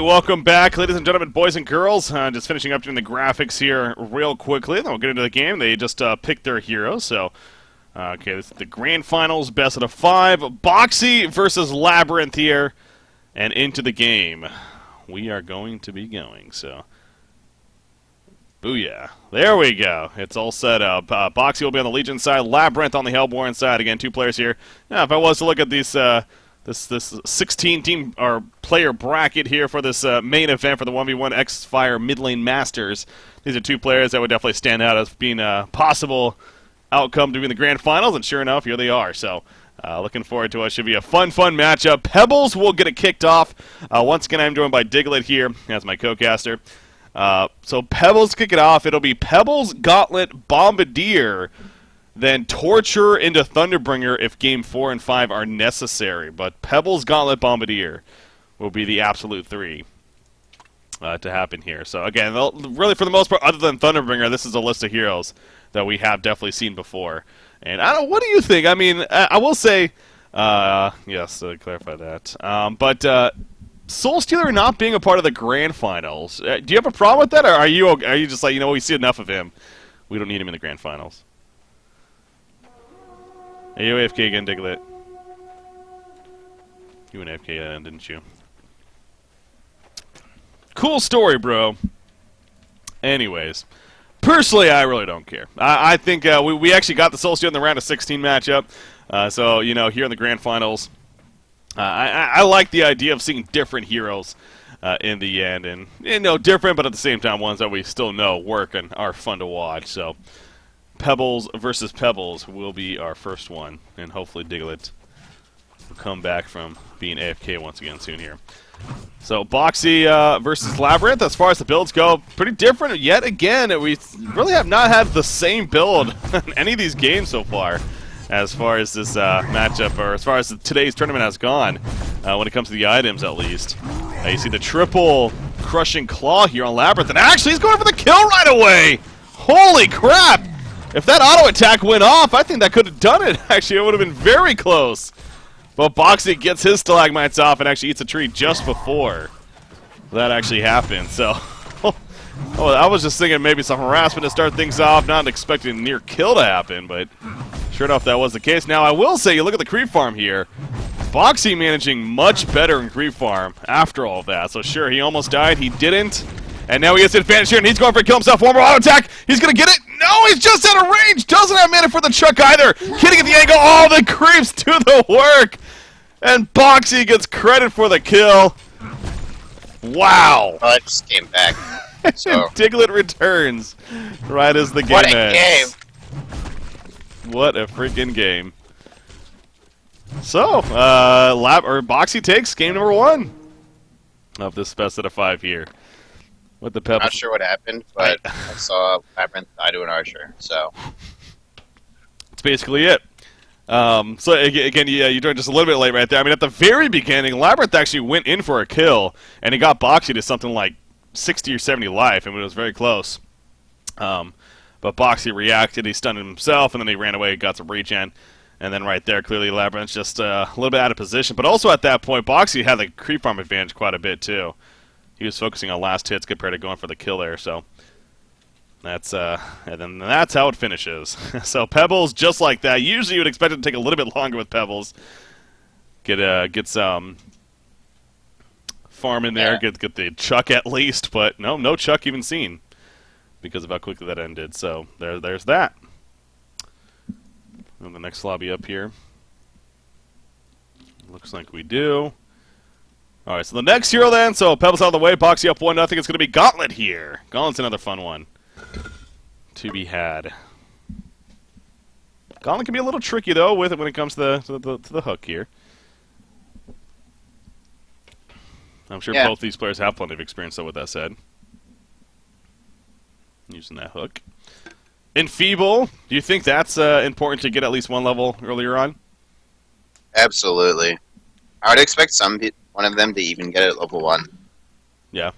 welcome back, ladies and gentlemen, boys and girls. Just finishing up doing the graphics here real quickly, then we'll get into the game. They just picked their heroes, so... okay, this is the Grand Finals, best out of 5. Boxy versus Labyrinth here, and into the game. We are going to be going, so... Booyah. There we go. It's all set up. Boxy will be on the Legion side, Labyrinth on the Hellborn side. Again, 2 players here. Now, if I was to look at these... This 16-team or player bracket here for this main event for the 1v1 Xfire Midlane Masters. These are 2 players that would definitely stand out as being a possible outcome to be in the Grand Finals, and sure enough, here they are. So, looking forward to it. Should be a fun matchup. Pebbles will get it kicked off. Once again, I'm joined by Diglett here as my co-caster. So Pebbles kick it off. It'll be Pebbles, Gauntlet, Bombardier, then Torture into Thunderbringer if Game 4 and 5 are necessary. But Pebbles, Gauntlet, Bombardier will be the absolute 3 to happen here. So again, really for the most part, other than Thunderbringer, this is a list of heroes that we have definitely seen before. And I don't. What do you think? I mean, I will say, yes, to clarify that. But Soul Stealer not being a part of the Grand Finals, do you have a problem with that, or are you just like, you know, we see enough of him, we don't need him in the Grand Finals? Are you AFK again, Diglett? You went AFK again, didn't you? Cool story, bro. Anyways, personally, I really don't care. I think we actually got the Soul Stealer in the round of 16 matchup. So, you know, here in the Grand Finals, I like the idea of seeing different heroes in the end. And, you know, different, but at the same time, ones that we still know work and are fun to watch. So, Pebbles versus Pebbles will be our first one. And hopefully Diglett will come back from being AFK once again soon here. So, Boxy versus Labyrinth, as far as the builds go, pretty different yet again. We really have not had the same build in any of these games so far, as far as this matchup, or as far as today's tournament has gone, when it comes to the items at least. You see the triple crushing claw here on Labyrinth, and actually he's going for the kill right away! Holy crap! If that auto attack went off, I think that could have done it. Actually, it would have been very close. But Boxy gets his stalagmites off and actually eats a tree just before that actually happened. So, I was just thinking maybe some harassment to start things off, not expecting a near kill to happen, but sure enough, that was the case. Now, I will say, you look at the creep farm here. Boxy managing much better in creep farm after all of that. So, sure, he almost died. He didn't. And now he gets the advantage here, and he's going for a kill himself. One more auto attack. He's going to get it. No, he's just out of range. Doesn't have mana for the chuck either. Hitting at the angle. Oh, the creeps do the work. And Boxy gets credit for the kill. Wow. Oh, I just came back. So. Diglett returns right as the game ends. What a freaking game. So, Boxy takes game number 1 of this best out of 5 here. With the Pebbles. Not sure what happened, but I saw Labyrinth die to an archer, so. That's basically it. So, again, yeah, you joined just a little bit late right there. I mean, at the very beginning, Labyrinth actually went in for a kill, and he got Boxy to something like 60 or 70 life, and it was very close. But Boxy reacted, he stunned himself, and then he ran away, got some regen. And then right there, clearly Labyrinth's just a little bit out of position. But also at that point, Boxy had the creep farm advantage quite a bit, too. He was focusing on last hits compared to going for the kill there, so that's and then that's how it finishes. So Pebbles, just like that. Usually you would expect it to take a little bit longer with Pebbles. Get some farm in there, get the chuck at least, but no chuck even seen because of how quickly that ended. So there's that. And the next lobby up here. Looks like we do. Alright, so the next hero then, so Pebbles out of the way, Boxy up 1-0, it's going to be Gauntlet here. Gauntlet's another fun one to be had. Gauntlet can be a little tricky, though, with it when it comes to the hook here. I'm sure both these players have plenty of experience, though, with that said. Using that hook. Enfeeble, do you think that's important to get at least 1 level earlier on? Absolutely. I would expect one of them to even get it at level 1. Yeah.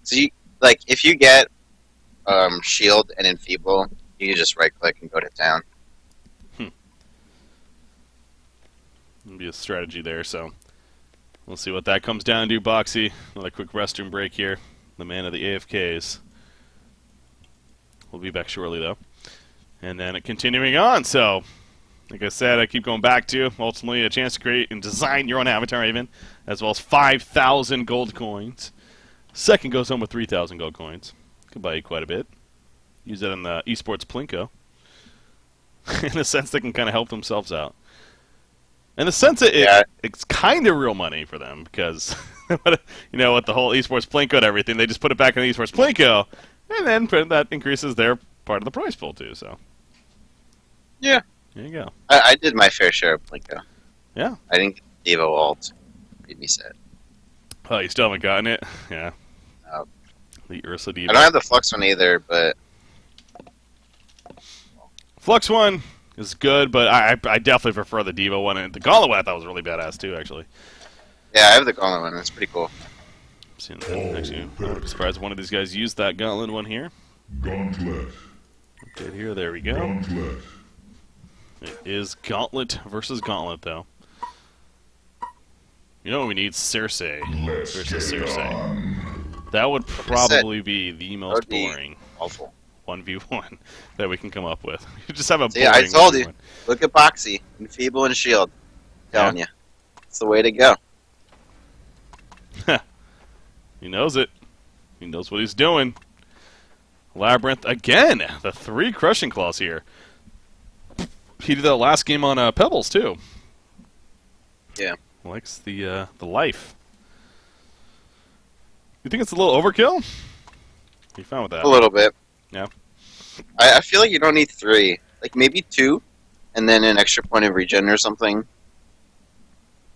So, if you get Shield and Enfeeble, you can just right-click and go to town. Be a strategy there, so We'll see what that comes down to, Boxy. Another quick restroom break here. The man of the AFKs. We'll be back shortly, though. And then continuing on, so, like I said, I keep going back to, ultimately, a chance to create and design your own avatar, even, as well as 5,000 gold coins. Second goes home with 3,000 gold coins. Could buy you quite a bit. Use that in the esports Plinko. In a sense, they can kind of help themselves out. In the sense that it's kind of real money for them, because, you know, with the whole esports Plinko and everything, they just put it back in the esports Plinko, and then that increases their part of the prize pool, too, so. Yeah. There you go. I did my fair share of Plinko. Yeah. I didn't get Devo ult. Made me sad. Oh, you still haven't gotten it? Yeah. No. The Ursa Devo. I don't have the Flux one either, but... Flux one is good, but I definitely prefer the Devo one. And the Gauntlet one I thought was really badass, too, actually. Yeah, I have the Gauntlet one. That's pretty cool. Actually, I'm surprised one of these guys used that Gauntlet one here. Gauntlet. Okay, here, there we go. Gauntlet. It is Gauntlet versus Gauntlet, though. You know what we need? Circe versus Circe. That would probably be the most boring Awful. 1v1 that we can come up with. You just have a See, I told you. 1v1. Look at Boxy. Enfeeble and Shield. I'm telling you. It's the way to go. He knows it. He knows what he's doing. Labyrinth again. The 3 Crushing Claws here. He did that last game on Pebbles, too. Yeah. Likes the life. You think it's a little overkill? You fine with that? A little bit. Yeah. I feel like you don't need 3. Like, maybe 2, and then an extra point of regen or something.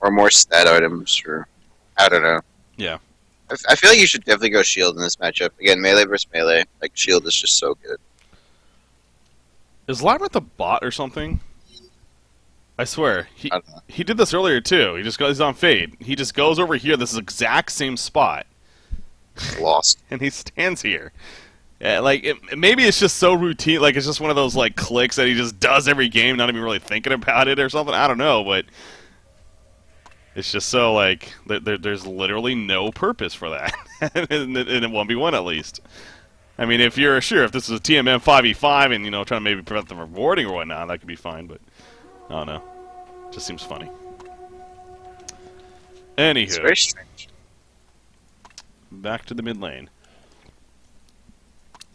Or more stat items, or... I don't know. Yeah. I feel like you should definitely go Shield in this matchup. Again, melee versus melee. Like, Shield is just so good. Is Labyrinth a bot or something? I swear. I don't know. He did this earlier, too. He's on Fade. He just goes over here, this exact same spot. Lost. And he stands here. Yeah, like, maybe it's just so routine, like, it's just one of those, like, clicks that he just does every game, not even really thinking about it or something. I don't know, but it's just so, like, there's literally no purpose for that. in a 1v1, at least. I mean, if this is a TMM 5v5 and, you know, trying to maybe prevent them from rewarding or whatnot, that could be fine, but I don't know. Just seems funny. Anywho. It's very strange. Back to the mid lane.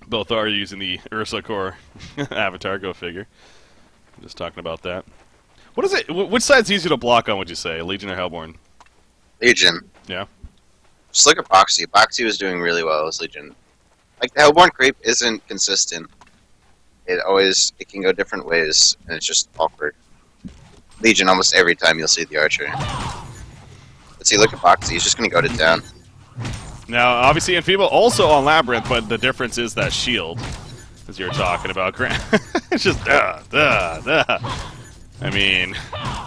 Both are using the Ursa Core avatar, go figure. I'm just talking about that. What is it? Which side's easier to block on, would you say? Legion or Hellborn? Legion. Yeah? Just look at Boxy. Boxy was doing really well as Legion. Like, the Hellborn creep isn't consistent. It can go different ways, and it's just awkward. Legion, almost every time you'll see the Archer. But see, look at Boxy. He's just going to go to town. Now, obviously, Enfeeble also on Labyrinth, but the difference is that shield, as you're talking about. It's just, I mean,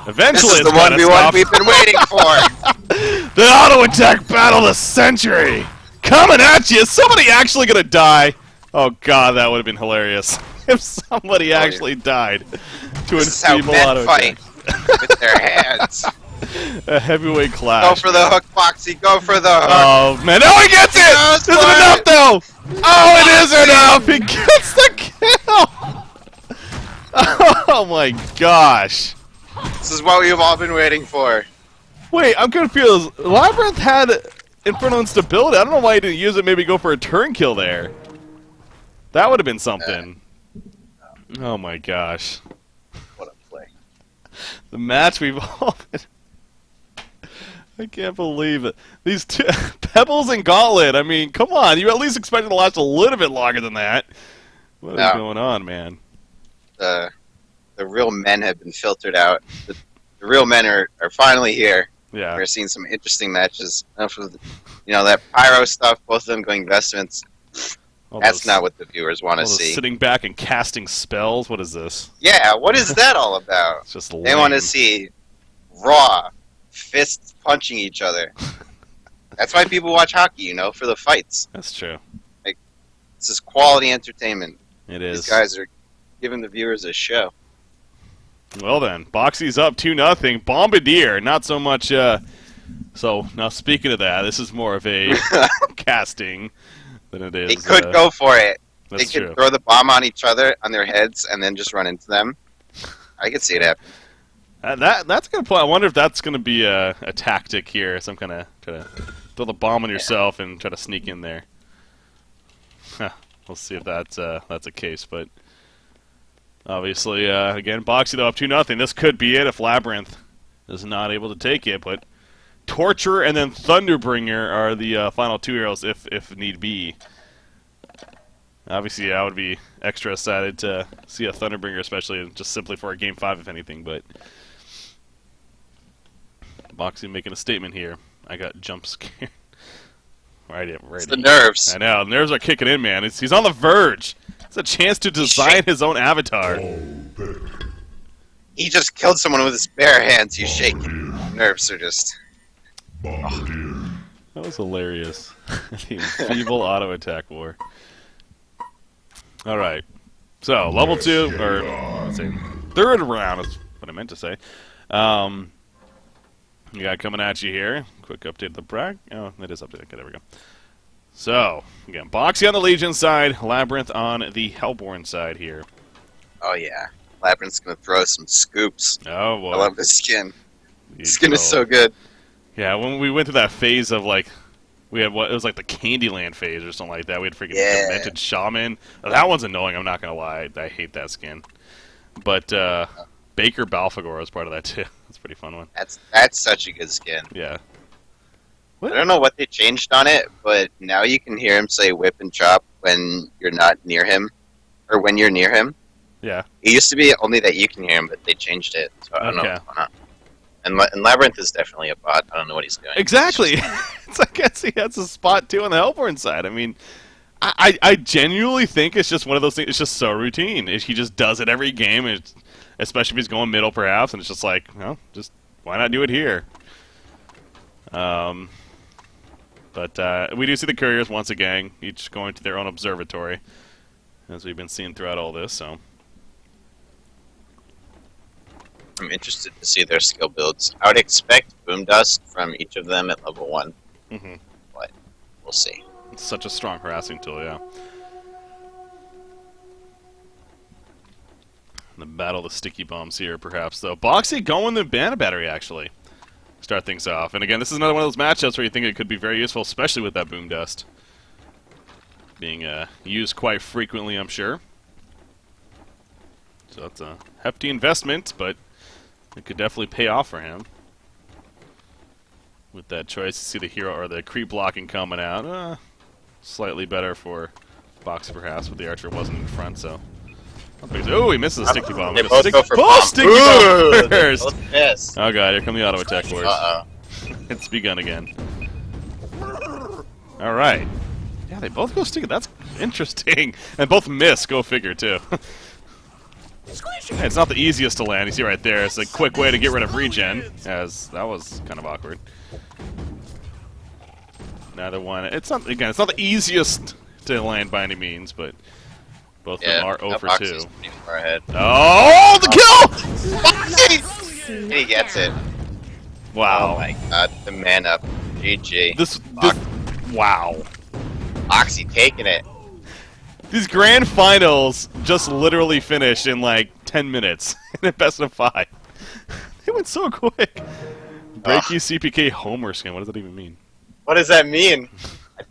eventually this is it's the 1v1 we've been waiting for! The auto-attack battle of the century! Coming at you! Is somebody actually gonna die? Oh god, that would have been hilarious. If somebody actually died to Enfeeble auto-attack. Fight with their hands. A heavyweight clash. Go for the hook, Foxy. Go for the hook. Oh man! No, he gets it. Is it enough though? Oh, it is enough. He gets the kill. Oh my gosh! This is what we've all been waiting for. Wait, I'm confused. Labyrinth had Infernal Instability. I don't know why he didn't use it. Maybe go for a turn kill there. That would have been something. Oh my gosh! What a play! The match we've all been. I can't believe it. These two Pebbles and Gauntlet. I mean, come on. You at least expected to last a little bit longer than that. What is going on, man? The real men have been filtered out. The real men are finally here. Yeah. We're seeing some interesting matches. Enough of that pyro stuff. Both of them going investments. That's not what the viewers want to see. Sitting back and casting spells. What is this? Yeah. What is that all about? It's just lame. They want to see raw fists punching each other. That's why people watch hockey, for the fights. That's true. Like, this is quality entertainment. It is. These guys are giving the viewers a show. Well then, Boxy's up 2-0. Bombardier, not so much So now, speaking of that, this is more of a casting than it is. They could go for it. They That's could true. throw the bomb on each other, on their heads, and then just run into them. I could see it happen. That's a good point. I wonder if that's going to be a tactic here. Some kind of try to throw the bomb on yourself and try to sneak in there. Huh. We'll see if that's a case. But obviously, again, Boxy though up 2-0. This could be it if Labyrinth is not able to take it. But Torture and then Thunderbringer are the final two heroes if need be. Obviously, I would be extra excited to see a Thunderbringer, especially just simply for a Game 5, if anything. But Boxy making a statement here. I got jump scared. Right. It's the nerves. I know. Nerves are kicking in, man. He's on the verge. It's a chance to design his own avatar. He just killed someone with his bare hands. He's shaking. Nerves are just... That was hilarious. The feeble auto attack war. All right. So, level 2, or let's say third round is what I meant to say. You got coming at you here. Quick update of the brag. Oh, it is updated. Okay, there we go. So, again, Boxy on the Legion side, Labyrinth on the Hellborn side here. Oh, yeah. Labyrinth's gonna throw some scoops. Oh, boy. I love this skin. Skin is so good. Yeah, when we went through that phase of, like, we had what it was like the Candyland phase or something like that. We had freaking Demented Shaman. That one's annoying. I'm not gonna lie. I hate that skin. But Baker Balfagor was part of that too. That's a pretty fun one. That's such a good skin. Yeah. I don't know what they changed on it, but now you can hear him say "whip" and "chop" when you're not near him, or when you're near him. Yeah. It used to be only that you can hear him, but they changed it. So I don't know why not. And Labyrinth is definitely a bot. I don't know what he's doing. Exactly. I guess he has a spot too on the Hellborn side. I mean, I genuinely think it's just one of those things. It's just so routine. He just does it every game, especially if he's going middle, perhaps. And it's just like, well, just why not do it here? But we do see the couriers once again, each going to their own observatory, as we've been seeing throughout all this. So. I'm interested to see their skill builds. I would expect Boom Dust from each of them at level 1. But we'll see. It's such a strong harassing tool, yeah. The battle of the sticky bombs here, perhaps, though. Boxy going the Banana Battery, actually. Start things off. And again, this is another one of those matchups where you think it could be very useful, especially with that Boom Dust. Being used quite frequently, I'm sure. So that's a hefty investment, but it could definitely pay off for him. With that choice, you see the hero or the creep blocking coming out. Slightly better for Boxy, perhaps, but the archer wasn't in front, so. Oh, he misses a sticky bomb. They both go for sticky bomb first! Both miss. Oh god, here come the auto attack boys. Uh-oh. It's begun again. Alright. Yeah, they both go sticky. That's interesting. And both miss, go figure, too. It's not the easiest to land. You see right there. It's a quick way to get rid of regen, as that was kind of awkward. Neither one. It's not it's not the easiest to land by any means, but both of them are 0 for 2. Pretty far ahead. Oh, the kill! And he gets it. Wow. Oh my god, the man up. GG. This wow. Oxy taking it. These grand finals just literally finished in like 10 minutes in a best of 5. They went so quick. Breaky CPK Homer skin. What does that even mean? What does that mean? I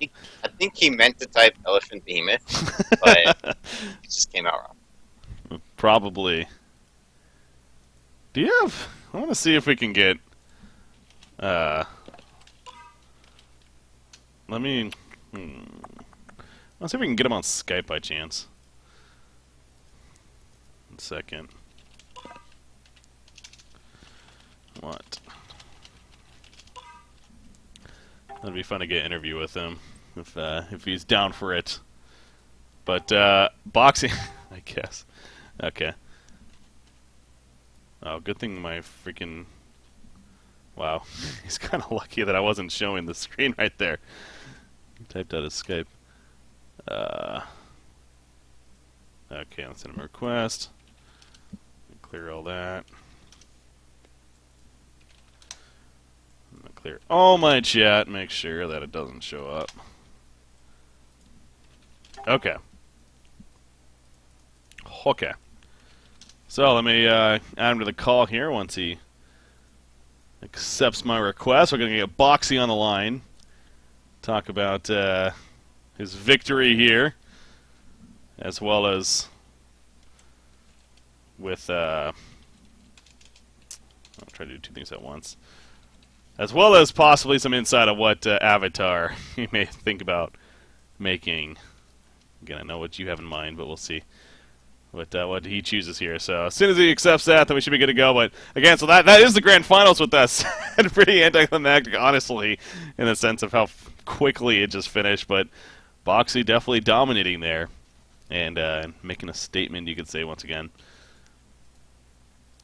think he meant to type Elephant Behemoth, but it just came out wrong. Probably. Do you have... I want to see if we can get... Let me... Let's see if we can get him on Skype by chance. 1 second. What? That'd be fun to get an interview with him if he's down for it. But boxing, I guess. Okay. Oh, good thing my freaking... Wow. He's kind of lucky that I wasn't showing the screen right there. Typed out his Skype. Okay, let's send him a request. Clear all that. clear all my chat, make sure that it doesn't show up. Okay. Okay. So let me add him to the call here once he accepts my request. We're going to get Boxy on the line. Talk about his victory here, as well as with... I'll try to do two things at once. As well as possibly some insight of what avatar you may think about making. Again, I know what you have in mind, but we'll see what he chooses here. So as soon as he accepts that, then we should be good to go. But again, so that is the grand finals with us. And pretty anticlimactic, honestly, in the sense of how quickly it just finished. But Boxy definitely dominating there and making a statement, you could say, once again.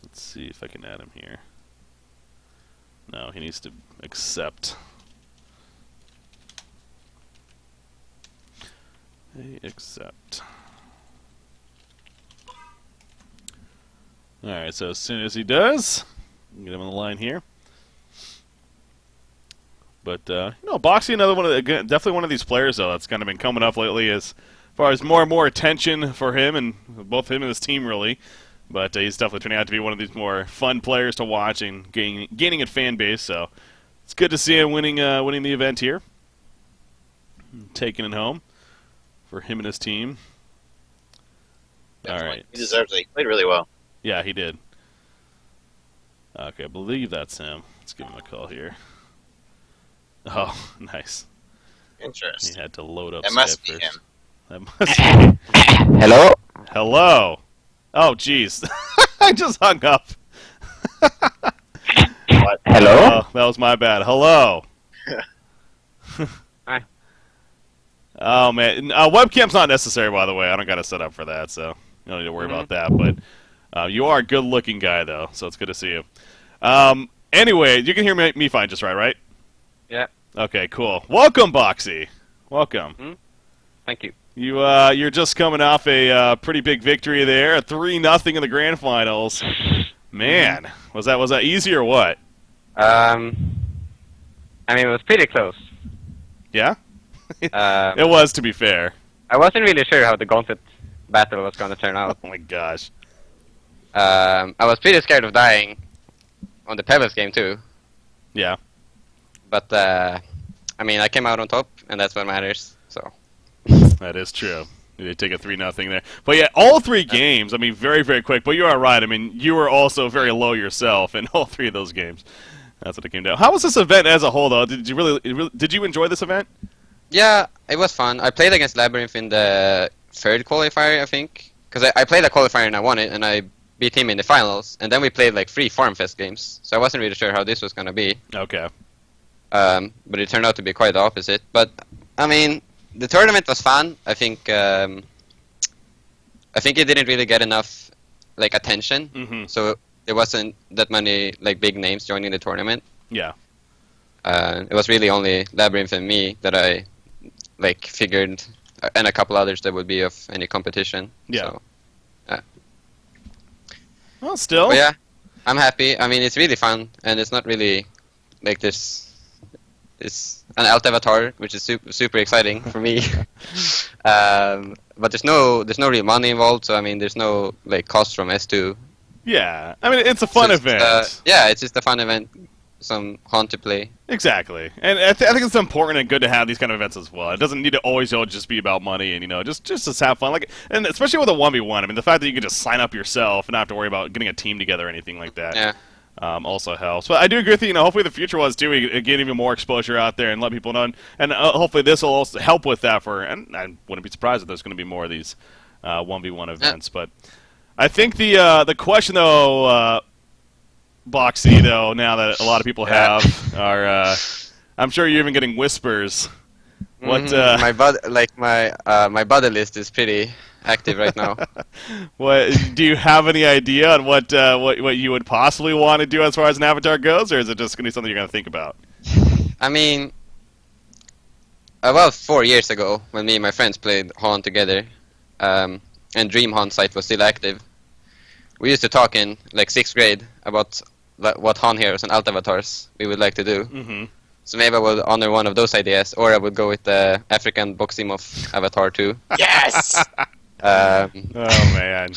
Let's see if I can add him here. No, he needs to accept. Hey, accept. Alright, so as soon as he does, get him on the line here. But, Boxy, another one of definitely one of these players, though, that's kind of been coming up lately as far as more and more attention for him, and both him and his team, really. But he's definitely turning out to be one of these more fun players to watch and gaining a fan base. So it's good to see him winning the event here, taking it home for him and his team. Definitely. All right, he deserves it. He played really well. Yeah, he did. Okay, I believe that's him. Let's give him a call here. Oh, nice. Interesting. He had to load up. That must be first. him. That must be. Hello? Hello. Oh, jeez. I just hung up. What? Hello? Oh, that was my bad. Hello. Hi. Oh, man. Webcam's not necessary, by the way. I don't got to set up for that, so you don't need to worry about that. But you are a good-looking guy, though, so it's good to see you. Anyway, you can hear me fine just right? Yeah. Okay, cool. Welcome, Boxy. Welcome. Thank you. You're just coming off a pretty big victory there, a 3-0 in the grand finals. Man, was that easy or what? I mean, it was pretty close. Yeah, it was, to be fair. I wasn't really sure how the gauntlet battle was going to turn out. Oh my gosh. I was pretty scared of dying on the Pebbles game too. Yeah. But I mean, I came out on top, and that's what matters. So. That is true. You did take a 3-0 there. But yeah, all three games, I mean, very, very quick. But you are right. I mean, you were also very low yourself in all three of those games. That's what it came down. How was this event as a whole, though? Did you enjoy this event? Yeah, it was fun. I played against Labyrinth in the third qualifier, I think. Because I played a qualifier and I won it, and I beat him in the finals. And then we played like 3 Farm Fest games. So I wasn't really sure how this was going to be. Okay. But it turned out to be quite the opposite. But, I mean, the tournament was fun. I think it didn't really get enough like attention, so there wasn't that many like big names joining the tournament. Yeah. It was really only Labyrinth and me that I like figured, and a couple others that would be of any competition. Yeah. So, well, still. but yeah, I'm happy. I mean, it's really fun, and it's not really like this. It's an alt avatar, which is super exciting for me. But there's no real money involved, so I mean, there's no like cost from S2. Yeah, I mean, it's a fun event. Yeah, it's just a fun event, some fun to play. Exactly, and I think it's important and good to have these kind of events as well. It doesn't need to always just be about money, and just to have fun, like, and especially with a 1v1. I mean, the fact that you can just sign up yourself and not have to worry about getting a team together or anything like that. Yeah. Also helps. But I do agree with you. Hopefully the future was too. We get even more exposure out there and let people know. And hopefully this will also help with that. And I wouldn't be surprised if there's going to be more of these 1v1 events. But I think the question though, Boxy, though, now that a lot of people have are, I'm sure you're even getting whispers. What my buddy list is pretty active right now. What do you have any idea on what you would possibly want to do as far as an avatar goes, or is it just going to be something you're going to think about? I mean, about 4 years ago, when me and my friends played Haunt together, and Dream Haunt site was still active, we used to talk in like 6th grade about what Han heroes and alt avatars we would like to do. Mm-hmm. So maybe I will honor one of those ideas, or I would go with the African Boximoff avatar too. Yes. Oh man.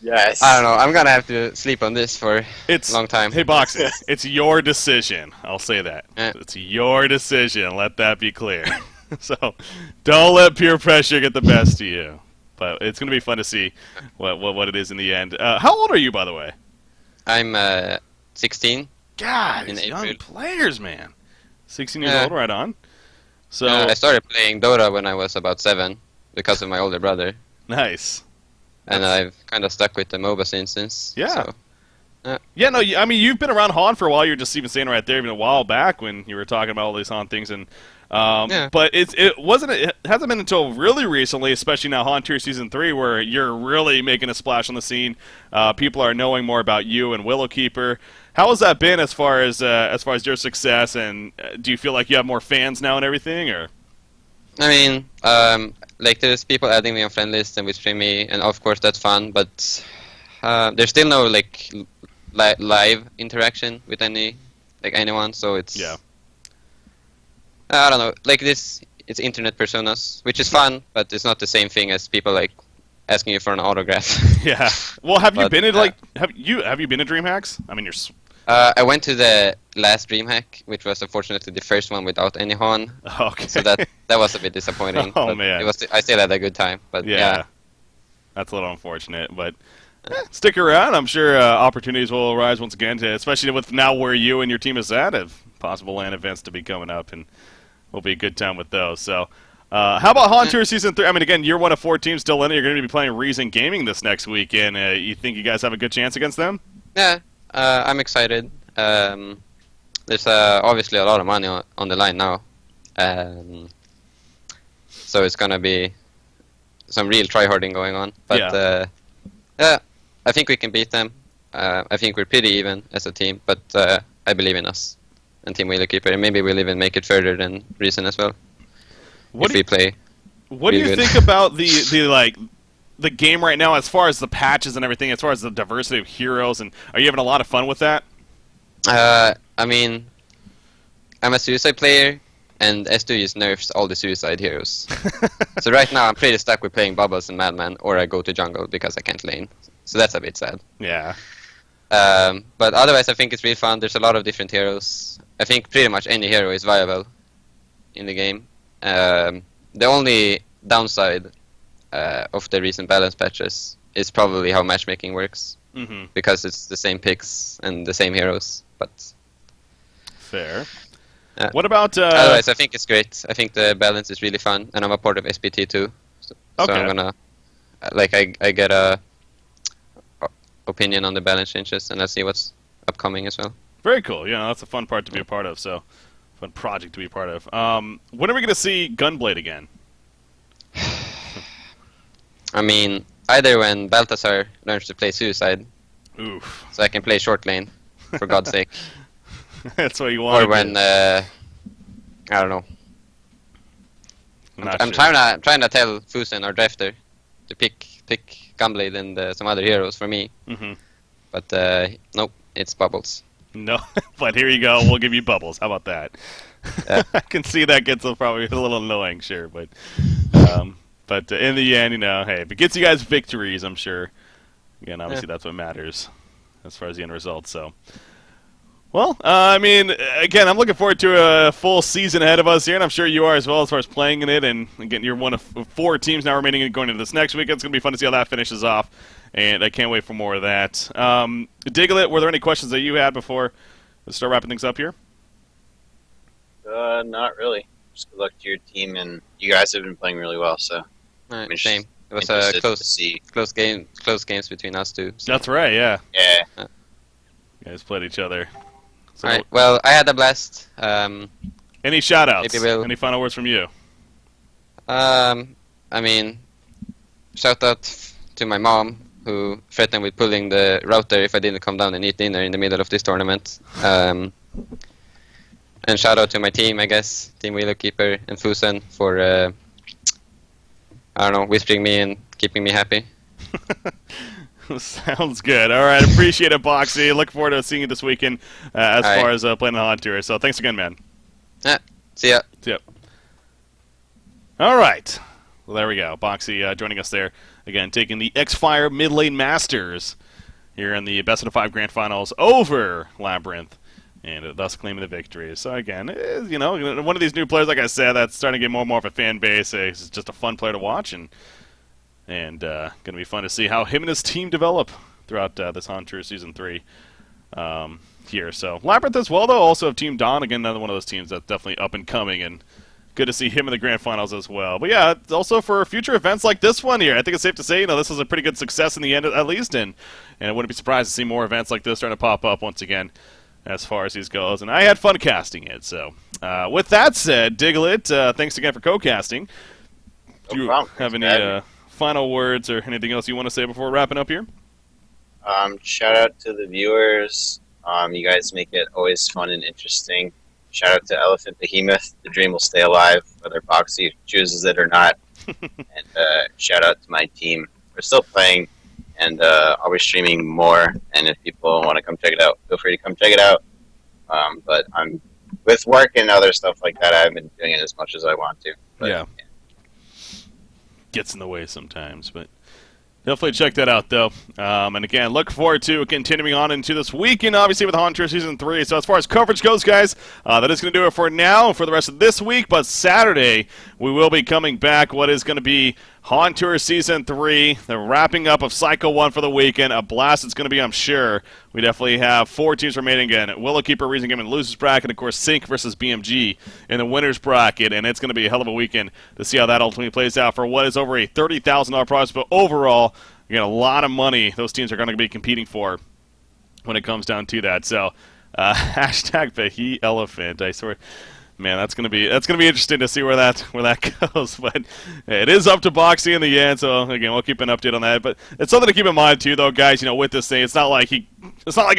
Yes. I don't know. I'm gonna have to sleep on this for It's a long time. Hey, Boxy, it's your decision. I'll say that. It's your decision. Let that be clear. So, don't let peer pressure get the best of you. But it's gonna be fun to see what it is in the end. How old are you, by the way? I'm 16. God, In these young April. players, man. 16 years Yeah. old, right on. So I started playing Dota when I was about 7 because of my older brother, nice. and I've kind of stuck with the MOBA since. Yeah. So. Yeah, no, I mean, you've been around Han for a while. You're just even saying right there, even a while back when you were talking about all these Han things, and Yeah. but it hasn't been until really recently, especially now Han Tier Season 3, where you're really making a splash on the scene. People are knowing more about you and Willowkeeper. How has that been as far as your success, and do you feel like you have more fans now and everything, or? I mean, like there's people adding me on friend lists and whispering me, and of course that's fun. But there's still no like live interaction with anyone. So it's Yeah. I don't know. Like this, it's internet personas, which is fun, but it's not the same thing as people like asking you for an autograph. Yeah. Well, have you But, been at have you been to DreamHacks? I mean, you're. I went to the last DreamHack, which was unfortunately the first one without any Han. Okay. So that was a bit disappointing. Oh, but man. I still had a good time. But yeah. That's a little unfortunate, but stick around. I'm sure opportunities will arise once again, especially with now where you and your team is at, of possible LAN events to be coming up, and will be a good time with those. So, how about Han Tour Season 3? I mean, again, you're one of 4 teams still in it. You're going to be playing Reason Gaming this next weekend. You think you guys have a good chance against them? Yeah, I'm excited. There's obviously a lot of money on the line now. So it's going to be some real tryharding going on. But yeah, I think we can beat them. I think we're pretty even as a team, but I believe in us and Team Wheelerkeeper, and maybe we'll even make it further than Reason as well. What do you think about the game right now as far as the patches and everything, as far as the diversity of heroes, and are you having a lot of fun with that? I mean, I'm a suicide player, and S2 just nerfs all the suicide heroes. So right now I'm pretty stuck with playing Bubbles and Madman, or I go to jungle because I can't lane. So that's a bit sad. Yeah. But otherwise I think it's really fun. There's a lot of different heroes. I think pretty much any hero is viable in the game. The only downside of the recent balance patches is probably how matchmaking works. Mm-hmm. Because it's the same picks and the same heroes. But fair. What about... otherwise, I think it's great. I think the balance is really fun, and I'm a part of SPT too. So I'm gonna... I get a opinion on the balance changes, and let's see what's upcoming as well. Very cool. Yeah, that's a fun part to be a part of, so... Fun project to be a part of. When are we going to see Gunblade again? I mean, either when Balthazar learns to play Suicide, Oof. so I can play short lane, for God's sake. That's what you want. Or when, I don't know. I'm trying to tell Fusen or Drafter to pick Gunblade and some other heroes for me. Mm-hmm. But nope, it's Bubbles. No, but here you go. We'll give you Bubbles. How about that? I can see that gets probably a little annoying, sure, but in the end, hey, if it gets you guys victories, I'm sure. Again, obviously that's what matters as far as the end result. So, well, I mean, again, I'm looking forward to a full season ahead of us here, and I'm sure you are as well as far as playing in it. And again, you're one of 4 teams now remaining going into this next week. It's going to be fun to see how that finishes off. And I can't wait for more of that. Diglett, were there any questions that you had before we start wrapping things up here? Not really. Just good luck to your team, and you guys have been playing really well. So, Right, I'm same. It was interested a to see. close games between us two. So. That's right, yeah. Yeah. You guys played each other. So, Alright, well, I had a blast. any shout-outs? Any final words from you? I mean, shout out to my mom, who threatened with pulling the router if I didn't come down and eat dinner in the middle of this tournament. And shout out to my team, I guess, Team Wheelerkeeper and Fusen for, whispering me and keeping me happy. Sounds good. All right, appreciate it, Boxy. Look forward to seeing you this weekend as All right. far as playing the Haunt Tour. So thanks again, man. Yeah. See ya. Yep. All right. Well, there we go. Boxy joining us there. Again, taking the Xfire Midlane Masters here in the best of 5 grand finals over Labyrinth, and thus claiming the victory. So again, one of these new players, like I said, that's starting to get more and more of a fan base. He's just a fun player to watch, and going to be fun to see how him and his team develop throughout this Haunt Tour Season 3 here. So Labyrinth as well, though, also have Team Dawn. Again, another one of those teams that's definitely up and coming, and good to see him in the grand finals as well. But yeah, also for future events like this one here, I think it's safe to say, this was a pretty good success in the end at least, and I wouldn't be surprised to see more events like this starting to pop up once again as far as these goes. And I had fun casting it. So with that said, Diglett, thanks again for co-casting. Do you have any final words or anything else you want to say before wrapping up here? Shout out to the viewers. You guys make it always fun and interesting. Shout out to Elephant Behemoth. The dream will stay alive, whether Boxy chooses it or not. And shout out to my team. We're still playing, and I'll be streaming more. And if people want to come check it out, feel free to come check it out. But I'm with work and other stuff like that. I haven't been doing it as much as I want to. But, yeah. Gets in the way sometimes, but definitely check that out, though. And again, look forward to continuing on into this weekend, obviously, with Haunt Tour Season 3. So as far as coverage goes, guys, that is going to do it for now for the rest of this week. But Saturday, we will be coming back what is going to be Haunt Tour Season 3, the wrapping up of Cycle 1 for the weekend. A blast it's going to be, I'm sure. We definitely have 4 teams remaining again. Willow Keeper, Reason Game in the losers bracket. Of course, Sync versus BMG in the winners bracket. And it's going to be a hell of a weekend to see how that ultimately plays out for what is over a $30,000 prize. But overall, again, a lot of money those teams are going to be competing for when it comes down to that. So, hashtag Bahi Elephant. I swear, man, that's gonna be interesting to see where that goes. But it is up to Boxy in the end. So again, we'll keep an update on that. But it's something to keep in mind too, though, guys. With this thing, it's not like an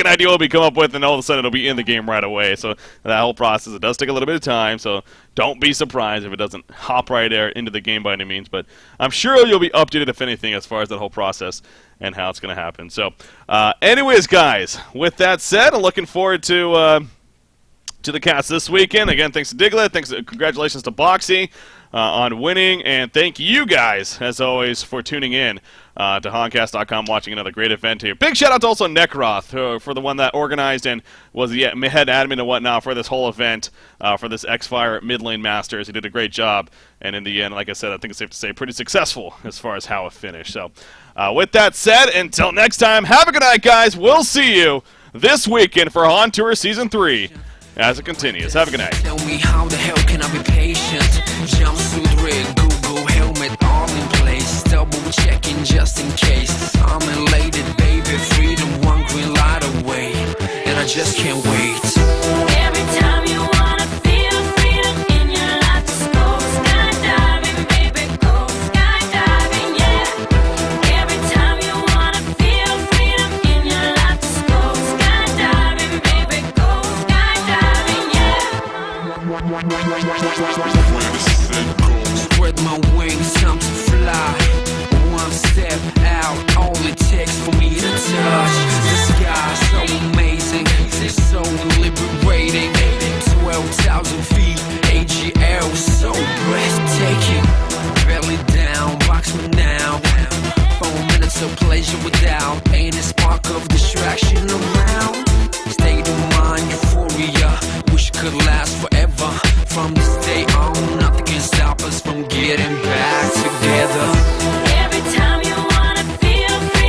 idea will be come up with and all of a sudden it'll be in the game right away. So that whole process, it does take a little bit of time. So don't be surprised if it doesn't hop right there into the game by any means. But I'm sure you'll be updated if anything as far as that whole process and how it's going to happen. So, anyways, guys, with that said, I'm looking forward to the cast this weekend. Again, thanks to Diglett. Congratulations to Boxy on winning. And thank you guys, as always, for tuning in to Honcast.com, watching another great event here. Big shout out to also Necroth for the one that organized and was the head admin and whatnot for this whole event, for this Xfire Midlane Masters. He did a great job. And in the end, like I said, I think it's safe to say pretty successful as far as how it finished. So with that said, until next time, have a good night, guys. We'll see you this weekend for Haunt Tour Season 3. As it continues. Have a good night. Tell me how the hell can I be patient? Jumpsuit rig, Google helmet, all in place. Double checking just in case. I'm elated, baby. Freedom, one green light away, and I just can't wait. Every time you wanna feel freedom in your life, just go skydiving, baby. Go skydiving, yeah. Every time you wanna feel freedom in your life, just go skydiving, baby. Go skydiving, yeah. Spread my wings, time to fly. One step out, all it takes for me to touch the sky. So amazing, so liberating. 12,000 feet, AGL, so breathtaking. Belly down, box me now. 4 minutes of pleasure without any spark of distraction around. State of mind, euphoria, wish could last forever. From this day on, nothing can stop us from getting back.